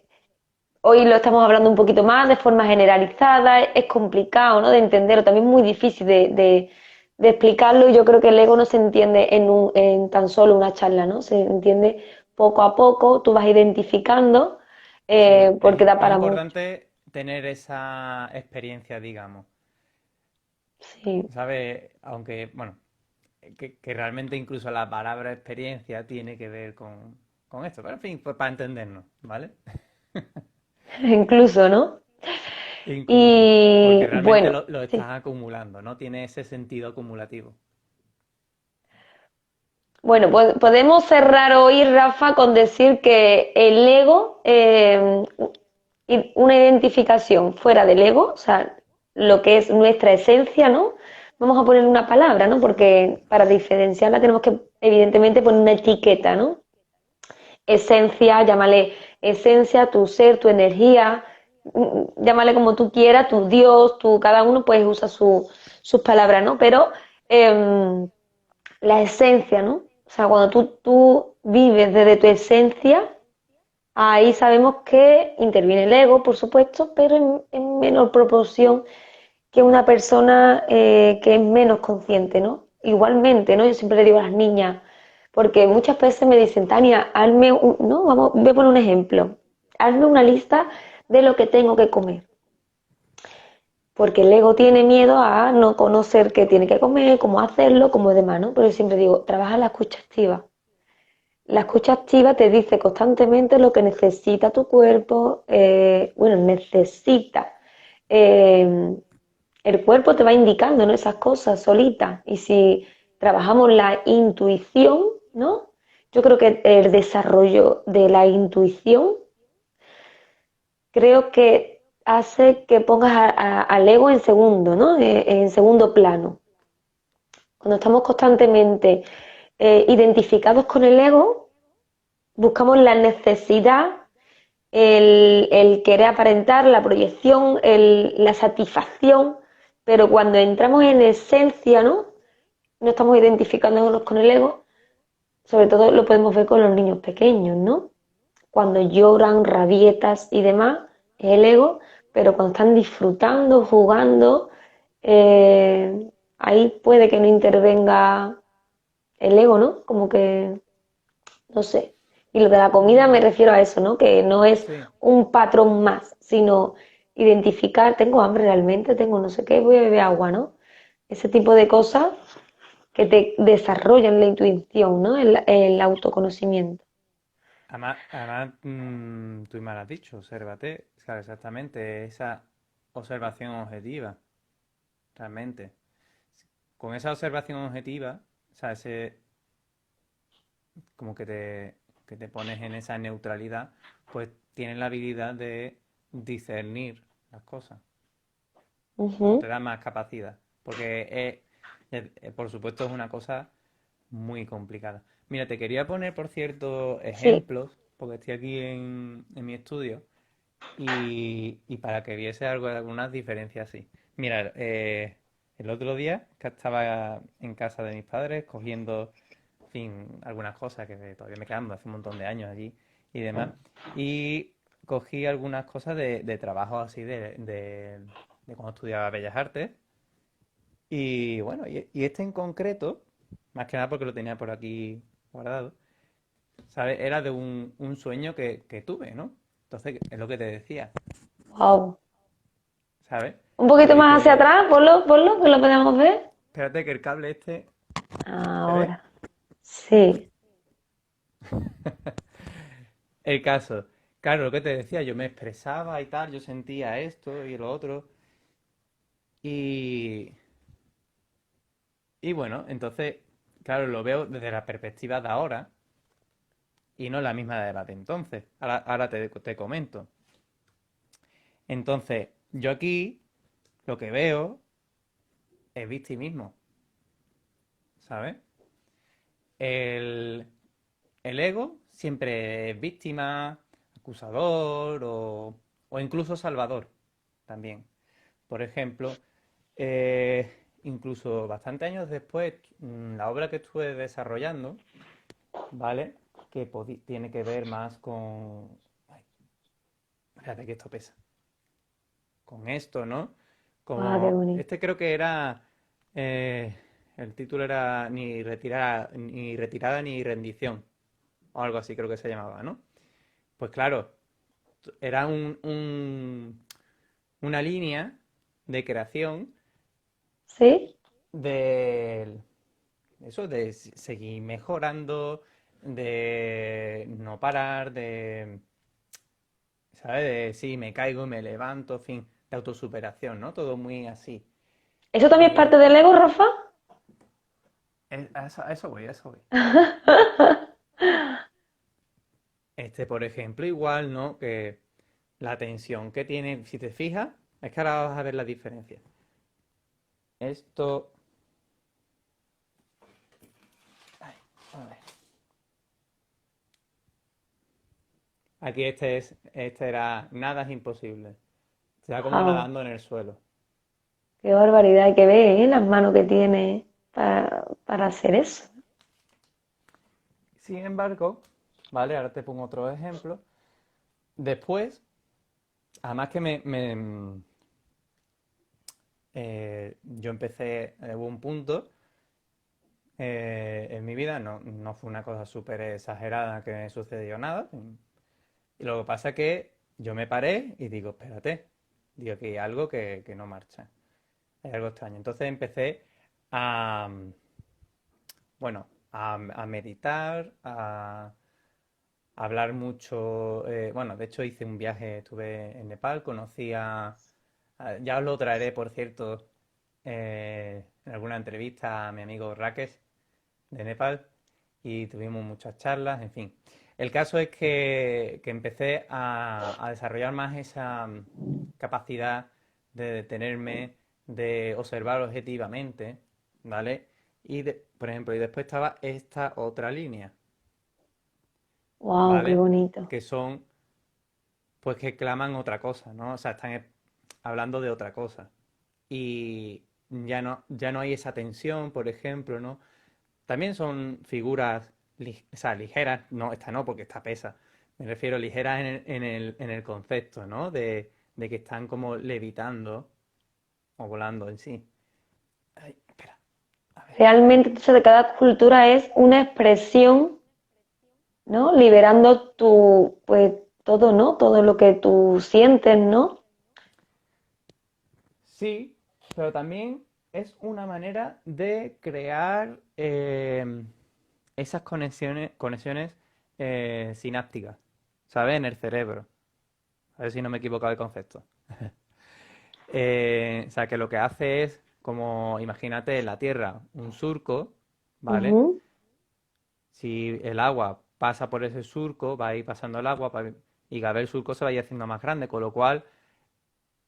hoy lo estamos hablando un poquito más de forma generalizada, es complicado, ¿no? De entender, o también muy difícil de explicarlo. Y yo creo que el ego no se entiende en tan solo una charla, ¿no? Se entiende poco a poco, tú vas identificando, Sí, porque da es para mucho. importante tener esa experiencia, digamos, Sí, ¿sabes? Aunque, bueno, que realmente incluso la palabra experiencia tiene que ver con esto, pero en fin, pues para entendernos, ¿vale? incluso, ¿no? Incluso, porque Y realmente bueno, lo sí. estás acumulando, ¿no? Tiene ese sentido acumulativo. Bueno, pues podemos cerrar hoy, Rafa, con decir que el ego, una identificación fuera del ego, o sea, lo que es nuestra esencia, ¿no? Vamos a poner una palabra, ¿no? Porque para diferenciarla tenemos que, evidentemente, poner una etiqueta, ¿no? esencia, llámale esencia, tu ser, tu energía, llámale como tú quieras, tu Dios, cada uno pues usa sus palabras, ¿no? Pero em, la esencia, ¿no? O sea, cuando tú vives desde tu esencia, ahí sabemos que interviene el ego, por supuesto, pero en menor proporción que una persona que es menos consciente, ¿no? Igualmente, ¿no? Yo siempre le digo a las niñas, porque muchas veces me dicen, Tania, hazme ¿no? Voy a poner un ejemplo. Hazme una lista de lo que tengo que comer. Porque el ego tiene miedo a no conocer qué tiene que comer, cómo hacerlo, cómo demás, ¿no? Pero yo siempre digo, trabaja la escucha activa. La escucha activa te dice constantemente lo que necesita tu cuerpo, bueno, necesita. Eh, el cuerpo te va indicando, ¿no? Esas cosas solitas. Y si trabajamos la intuición, ¿no? Yo creo que el desarrollo de la intuición creo que hace que pongas al ego en segundo, ¿no? En segundo plano. Cuando estamos constantemente identificados con el ego, buscamos la necesidad, el querer aparentar, la proyección, la satisfacción, pero cuando entramos en esencia, ¿no? No estamos identificándonos con el ego, sobre todo lo podemos ver con los niños pequeños, ¿no? Cuando lloran, rabietas y demás, es el ego, pero cuando están disfrutando, jugando, ahí puede que no intervenga el ego, ¿no? Como que, no sé. Y lo de la comida me refiero a eso, ¿no? Que no es Sí, un patrón más, sino identificar, tengo hambre realmente, tengo no sé qué, voy a beber agua, ¿no? Ese tipo de cosas que te desarrollan la intuición, ¿no? El autoconocimiento. además, tú me lo has dicho, obsérvate, claro, exactamente, esa observación objetiva, realmente. Con esa observación objetiva, o sea, como que te pones en esa neutralidad, pues tienes la habilidad de discernir las cosas, o te Ujú. da más capacidad, porque por supuesto es una cosa muy complicada. Mira, te quería poner, por cierto, Sí, ejemplos, porque estoy aquí en mi estudio, y para que viese algo, algunas diferencias así. Mira, el otro día que estaba en casa de mis padres cogiendo, en fin, algunas cosas que todavía me quedan de hace un montón de años allí y demás, y cogí algunas cosas de trabajo así de cuando estudiaba Bellas Artes, y bueno, y este en concreto, más que nada porque lo tenía por aquí guardado, ¿sabes? Era de un sueño que tuve, ¿no? Entonces, es lo que te decía, wow. ¿sabes? Un Pero poquito más hacia dice, atrás, ponlo, que lo podemos ver. espérate que el cable este, ¿se ve? Ahora, sí. El caso, claro, lo que te decía, yo me expresaba y tal, yo sentía esto y lo otro, y, y bueno, entonces, claro, lo veo desde la perspectiva de ahora y no la misma de la de entonces. Ahora te comento. Entonces, yo aquí lo que veo es victimismo, ¿sabes? El, el ego siempre es víctima, acusador o incluso salvador también. Por ejemplo, incluso bastante años después, la obra que estuve desarrollando, ¿vale? Que tiene que ver más con... Ay, espérate que esto pesa. Con esto, ¿no? Ah, qué Como... bonito. Este creo que era... el título era ni retirada ni rendición, o algo así creo que se llamaba, ¿no? Pues claro, era una línea de creación ¿Sí? de eso, de seguir mejorando, de no parar, ¿sabes? De sí, me caigo, me levanto, en fin, de autosuperación, ¿no? Todo muy así. ¿Eso también es Y parte del ego, Rafa? a eso voy, a eso voy. Este, por ejemplo, igual, ¿no? Que la tensión que tiene, si te fijas, es que ahora vas a ver la diferencia. Esto, ay, a ver. Aquí este era nada es imposible. Se va como Wow, nadando en el suelo. qué barbaridad, hay que ver, ¿eh? Las manos que tiene para hacer eso. Sin embargo, ¿vale? Ahora te pongo otro ejemplo. Después, además que yo empecé, hubo un punto en mi vida, no fue una cosa súper exagerada que me sucedió nada. Y lo que pasa es que yo me paré y digo, espérate, digo que hay algo que no marcha, hay algo extraño. Entonces empecé a, bueno, a meditar, a hablar mucho. Bueno, de hecho hice un viaje, estuve en Nepal, ya os lo traeré, por cierto, en alguna entrevista a mi amigo Rakesh de Nepal y tuvimos muchas charlas, en fin. El caso es que empecé a desarrollar más esa capacidad de detenerme, de observar objetivamente, ¿vale? Por ejemplo, y después estaba esta otra línea, Wow, qué ¿vale? bonito. Que son, pues, que claman otra cosa, ¿no? O sea, están hablando de otra cosa. Y ya no hay esa tensión, por ejemplo, ¿no? También son figuras, o sea, ligeras, no, esta no, porque esta pesa. Me refiero ligeras en el concepto, ¿no? De que están como levitando o volando en sí. Ay, espera, a ver. Realmente, entonces, de cada cultura es una expresión, ¿no? Liberando tu, pues, todo, ¿no? Todo lo que tú sientes, ¿no? Sí, pero también es una manera de crear esas conexiones sinápticas, ¿sabes? En el cerebro. A ver si no me he equivocado el concepto. O sea, que lo que hace es, como imagínate en la Tierra, un surco, ¿vale? Ujú. Si el agua pasa por ese surco, va a ir pasando el agua y cada vez el surco se va a ir haciendo más grande, con lo cual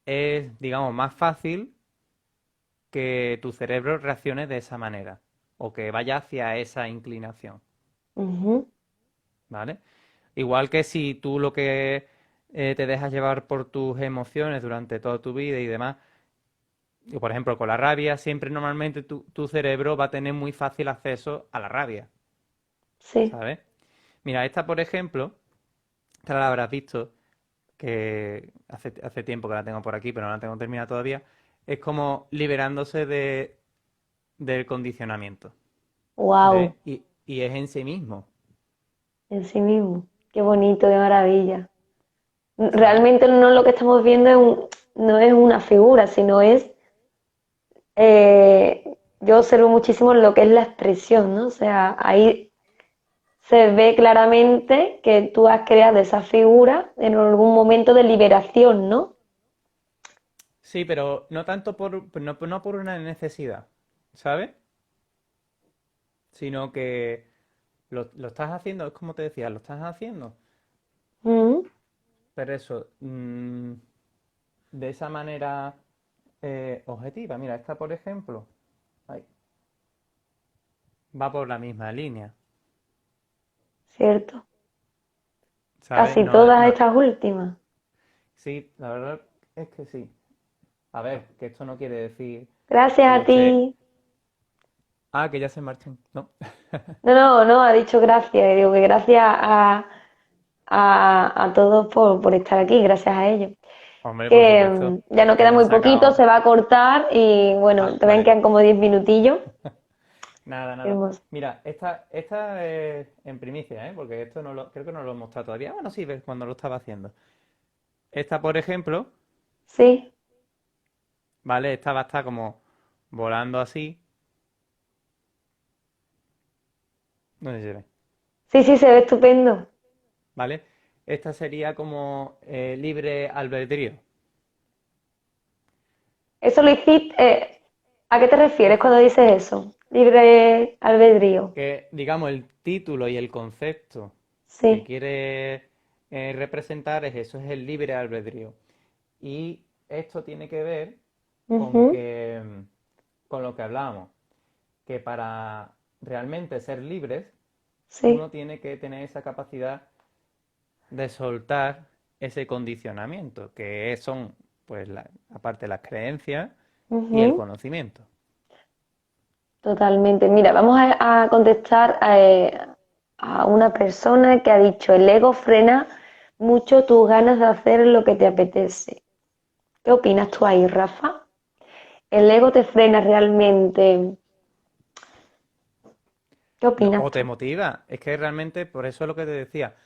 es, digamos, más fácil que tu cerebro reaccione de esa manera o que vaya hacia esa inclinación, Ujú. ¿vale? Igual que si tú lo que te dejas llevar por tus emociones durante toda tu vida y demás, y por ejemplo con la rabia, siempre normalmente tu cerebro va a tener muy fácil acceso a la rabia, Sí. ¿sabes? Mira, esta por ejemplo, esta la habrás visto, que hace tiempo que la tengo por aquí, pero no la tengo terminada todavía, es como liberándose del condicionamiento. Wow, ¿Ves? Y es en sí mismo, en sí mismo. Qué bonito, qué maravilla. ¿sabes? Realmente no lo que estamos viendo no es una figura, sino es, yo observo muchísimo lo que es la expresión, ¿no? O sea, ahí se ve claramente que tú has creado esa figura en algún momento de liberación, ¿no? Sí, pero no tanto no por una necesidad, ¿sabes? Sino que lo estás haciendo, es como te decía, lo estás haciendo, Mm. pero eso, de esa manera objetiva. Mira, esta, por ejemplo, ay, va por la misma línea, Cierto. ¿sabes? Casi No, todas no, estas últimas. sí, la verdad es que sí. A ver, que esto no quiere decir Gracias que yo a esté... ti. Ah, que ya se marchen. No. No, no, no, ha dicho gracias. Digo que gracias a todos por estar aquí, gracias a ellos. Hombre, por Que supuesto, ya no que queda me han muy poquito, sacado. se va a cortar y bueno, Ah, todavía vale. quedan como 10 minutillos. Nada, Qué nada. hermoso. Mira, esta es en primicia, ¿eh? Porque esto creo que no lo he mostrado todavía. Bueno, sí, ves cuando lo estaba haciendo. Esta, por ejemplo, Sí, ¿vale? Esta va a estar como volando así. No sé si se ve, sí, sí, se ve estupendo. ¿vale? Esta sería como libre albedrío. Eso lo hiciste, ¿a qué te refieres Es cuando dices eso? Libre albedrío. que, digamos, el título y el concepto que Sí. quiere representar es eso, es el libre albedrío. Y esto tiene que ver con Ujú. con lo que hablábamos, que para realmente ser libres, Sí. uno tiene que tener esa capacidad de soltar ese condicionamiento, son, pues, aparte las creencias y el Ujú, conocimiento. totalmente. Mira, vamos a contestar a una persona que ha dicho, el ego frena mucho tus ganas de hacer lo que te apetece. ¿Qué opinas tú ahí, Rafa? ¿El ego te frena realmente? ¿Qué No, opinas o te tú? motiva. Es que realmente, por eso es lo que te decía,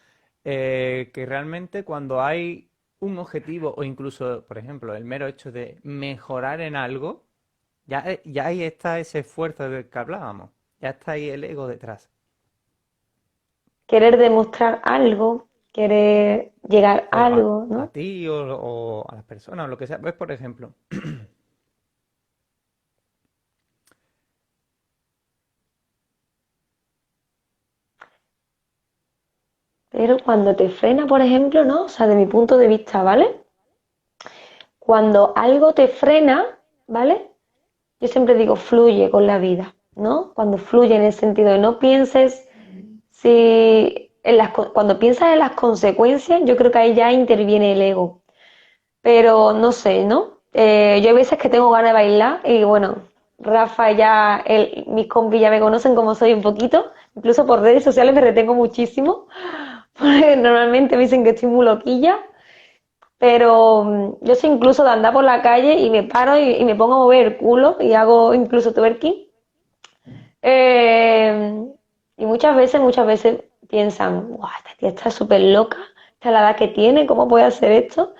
que realmente cuando hay un objetivo o incluso, por ejemplo, el mero hecho de mejorar en algo, ya ahí está ese esfuerzo del que hablábamos. Ya está ahí el ego detrás. Querer demostrar algo, querer llegar O a a, algo, a ¿no? ti o a las personas o lo que sea. Pues, por ejemplo, Pero cuando te frena, por ejemplo, ¿no? O sea, de mi punto de vista, ¿vale? Cuando algo te frena, ¿vale? Yo siempre digo, fluye con la vida, ¿no? Cuando fluye en el sentido de no pienses si cuando piensas en las consecuencias, yo creo que ahí ya interviene el ego. Pero no sé, ¿no? Yo hay veces que tengo ganas de bailar y bueno, Rafa ya, mis compis ya me conocen como soy un poquito, incluso por redes sociales me retengo muchísimo, porque normalmente me dicen que estoy muy loquilla, pero yo soy incluso de andar por la calle y me paro y me pongo a mover el culo y hago incluso twerking. Eh, y muchas veces piensan, guau, esta tía está súper loca, esta es la edad que tiene, ¿cómo puede hacer esto?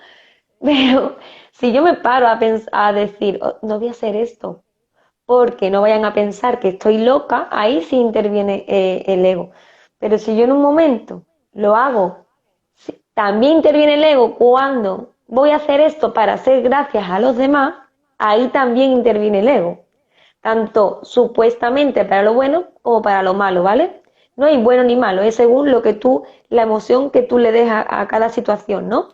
Pero si yo me paro a decir, "Oh, no voy a hacer esto, porque no vayan a pensar que estoy loca", ahí sí interviene el ego. Pero si yo en un momento lo hago, también interviene el ego cuando voy a hacer esto para hacer gracias a los demás, ahí también interviene el ego. Tanto supuestamente para lo bueno como para lo malo, ¿vale? No hay bueno ni malo, es según lo que tú, la emoción que tú le des a cada situación, ¿no?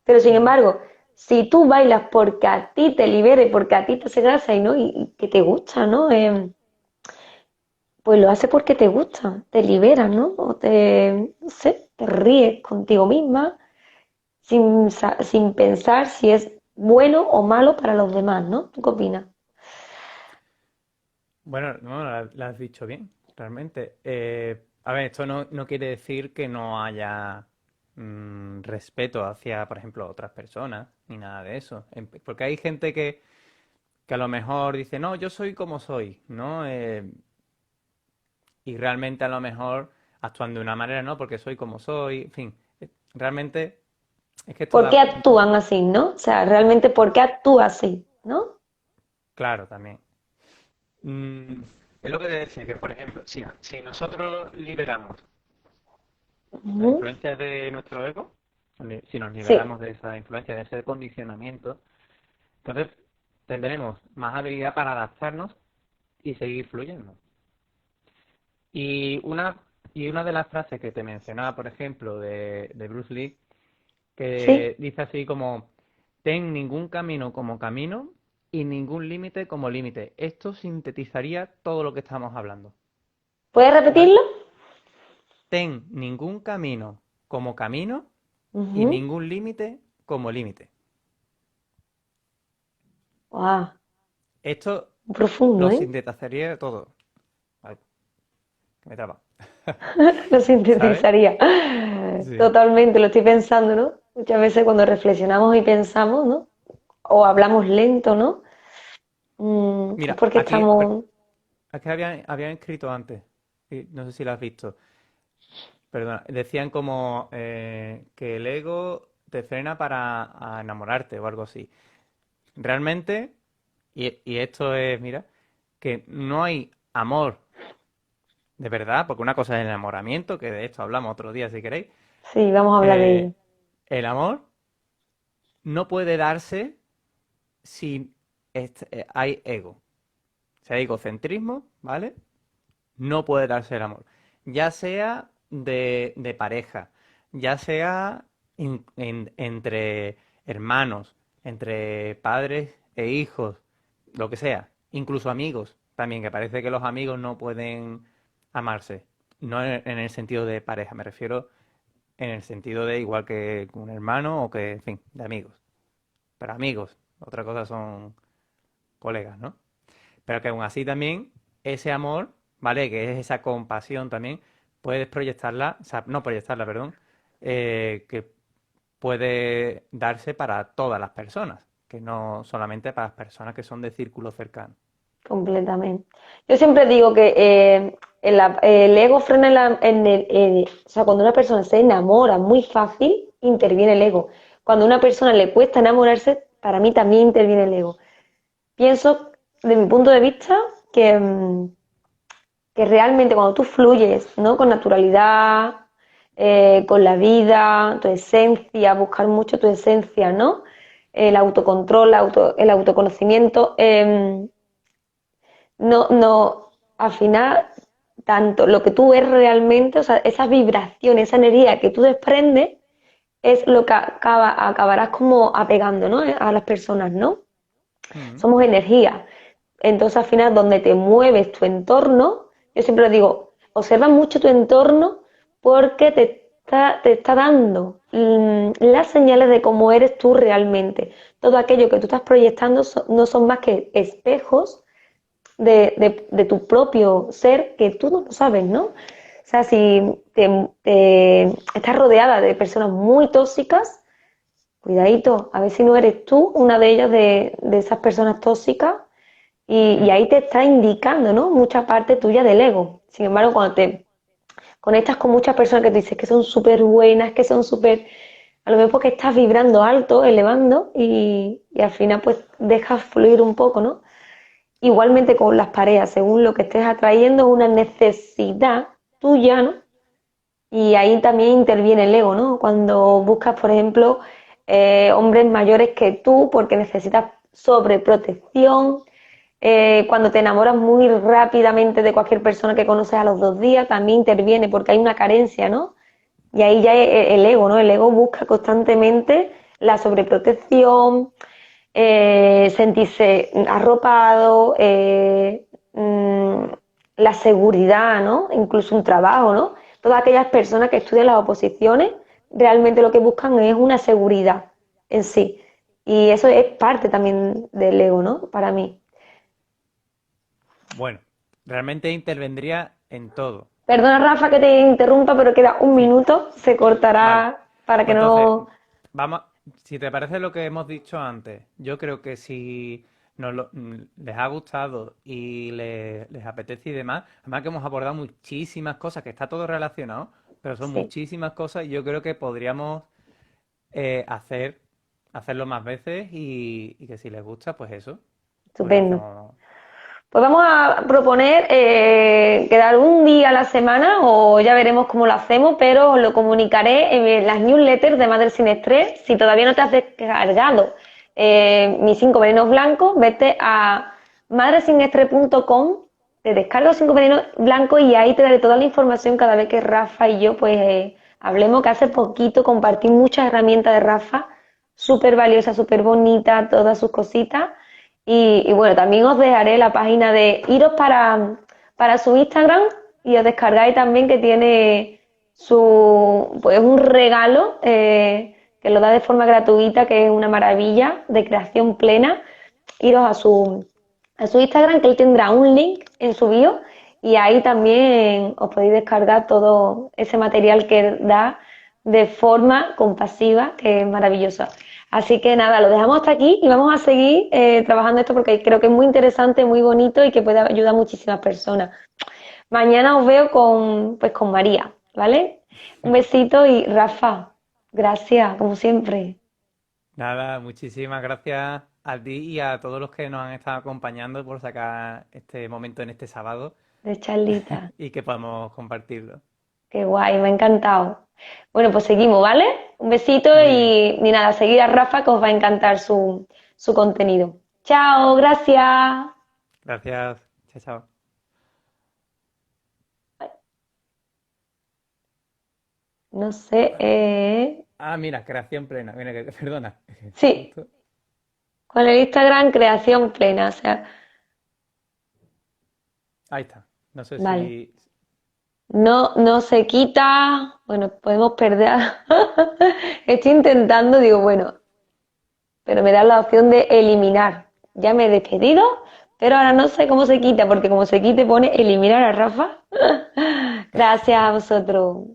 Pero sin ujú. embargo, si tú bailas porque a ti te libere, porque a ti te hace gracia y, ¿no? y que te gusta, ¿no? Pues lo haces porque te gusta, te libera, ¿no? O no sé, te ríes contigo misma sin pensar si es bueno o malo para los demás, ¿no? ¿Tú qué opinas? Bueno, no, la has dicho bien, realmente. A ver, esto no quiere decir que no haya respeto hacia, por ejemplo, otras personas, ni nada de eso. Porque hay gente que a lo mejor dice, no, yo soy como soy, ¿no? Y realmente a lo mejor actúan de una manera, no, porque soy como soy, en fin, realmente es que esto ¿Por qué da, actúan así, no? O sea, realmente, ¿por qué actúa así, no? claro, también. Mm, es lo que te decía, que por ejemplo, si nosotros liberamos la Ujú. influencia de nuestro ego, si nos Sí, liberamos de esa influencia, de ese condicionamiento, entonces tendremos más habilidad para adaptarnos y seguir fluyendo. Y una de las frases que te mencionaba, por ejemplo, de Bruce Lee, sí. que dice así como, ten ningún camino como camino y ningún límite como límite. Esto sintetizaría todo lo que estamos hablando, ¿Puedes ¿vale? repetirlo? Ten ningún camino como camino y Ujú. ningún límite como límite. Wow, Esto profundo, lo ¿eh? sintetizaría todo. Ay, que me traba. Lo ¿Sabes? sintetizaría. Sí. Totalmente, lo estoy pensando, ¿no? Muchas veces cuando reflexionamos y pensamos, ¿no? O hablamos lento, ¿no? Es Mira, porque estamos... aquí habían escrito antes, y no sé si lo has visto. Perdona, decían como que el ego te frena para a enamorarte o algo así. Realmente, y esto es, mira, que no hay amor de verdad, porque una cosa es el enamoramiento, que de esto hablamos otro día si queréis. Sí, vamos a hablar de ello. Eh, el amor no puede darse si hay ego. Si hay egocentrismo, ¿vale? No puede darse el amor. Ya sea de pareja, ya sea entre hermanos, entre padres e hijos, lo que sea, incluso amigos también, que parece que los amigos no pueden amarse. No en el sentido de pareja, me refiero en el sentido de igual que un hermano o que, en fin, de amigos. Pero amigos, otra cosa son colegas, ¿no? Pero que aún así también ese amor, ¿vale? Que es esa compasión también, puedes proyectarla, o sea, no proyectarla, perdón, que puede darse para todas las personas, que no solamente para las personas que son de círculo cercano. Completamente. Yo siempre digo que el ego frena o sea, cuando una persona se enamora muy fácil, interviene el ego. Cuando a una persona le cuesta enamorarse, para mí también interviene el ego. Pienso, de mi punto de vista, que realmente cuando tú fluyes, ¿no? Con naturalidad, con la vida, tu esencia, buscar mucho tu esencia, ¿no? El autocontrol, el autoconocimiento. No, al final, tanto lo que tú eres realmente, o sea, esa vibración, esa energía que tú desprendes, es lo que acabarás como apegando, ¿no? A las personas, ¿no? Mm. Somos energía. Entonces, al final, donde te mueves tu entorno, yo siempre lo digo, observa mucho tu entorno porque te está dando las señales de cómo eres tú realmente. Todo aquello que tú estás proyectando no son más que espejos de tu propio ser que tú no lo sabes, ¿no? O sea, si estás rodeada de personas muy tóxicas, cuidadito, a ver si no eres tú una de ellas de esas personas tóxicas y Mm. ahí te está indicando, ¿no? Mucha parte tuya del ego. Sin embargo, cuando te conectas con muchas personas que te dices que son súper buenas, que son súper... A lo mejor porque estás vibrando alto, elevando y al final pues dejas fluir un poco, ¿no? Igualmente con las parejas, según lo que estés atrayendo, es una necesidad tuya, ¿no? Y ahí también interviene el ego, ¿no? Cuando buscas, por ejemplo, hombres mayores que tú porque necesitas sobreprotección, cuando te enamoras muy rápidamente de cualquier persona que conoces a los 2 días, también interviene porque hay una carencia, ¿no? Y ahí ya el ego, ¿no? El ego busca constantemente la sobreprotección, sentirse arropado, mm, la seguridad, ¿no? Incluso un trabajo, ¿no? Todas aquellas personas que estudian las oposiciones realmente lo que buscan es una seguridad en sí. Y eso es parte también del ego, ¿no? Para mí. Bueno, realmente intervendría en todo. Perdona, Rafa, que te interrumpa, pero queda un Sí, minuto. Se vale. cortará para que Pues entonces, no... vamos, si te parece lo que hemos dicho antes, yo creo que si les ha gustado y les apetece y demás, además que hemos abordado muchísimas cosas, que está todo relacionado, pero son Sí, muchísimas cosas y yo creo que podríamos eh, hacer, hacerlo más veces y que si les gusta, pues eso, pues lo estupendo. hacemos. Pues vamos a proponer quedar un día a la semana o ya veremos cómo lo hacemos, pero os lo comunicaré en las newsletters de Madre Sin Estrés. Si todavía no te has descargado mis 5 venenos blancos, vete a madresinestrés.com, te descargo 5 venenos blancos y ahí te daré toda la información cada vez que Rafa y yo pues hablemos, que hace poquito compartí muchas herramientas de Rafa, súper valiosas, súper bonitas, todas sus cositas. Y bueno, también os dejaré la página de iros para su Instagram y os descargáis también que tiene pues un regalo que lo da de forma gratuita, que es una maravilla de creación plena. Iros a su Instagram, que él tendrá un link en su bio y ahí también os podéis descargar todo ese material que él da de forma compasiva, que es maravillosa. Así que nada, lo dejamos hasta aquí y vamos a seguir trabajando esto porque creo que es muy interesante, muy bonito y que puede ayudar a muchísimas personas. Mañana os veo con María, ¿vale? Un besito y Rafa, gracias, como siempre, Nada, muchísimas gracias a ti y a todos los que nos han estado acompañando por sacar este momento en este sábado de charlita. y que podamos compartirlo. Qué guay, me ha encantado. Bueno, pues seguimos, ¿vale? Un besito Muy bien. y nada, seguid a Rafa que os va a encantar su contenido. Chao, gracias. Gracias. Chao, chao. No sé, Ah, mira, creación plena. Mira, perdona. sí, Justo. con el Instagram creación plena, o sea, Ahí está. No sé vale. si, No se quita. Bueno, podemos perder. Estoy intentando, digo, bueno, pero me da la opción de eliminar. Ya me he despedido, pero ahora no sé cómo se quita, porque como se quite pone eliminar a Rafa. Gracias a vosotros.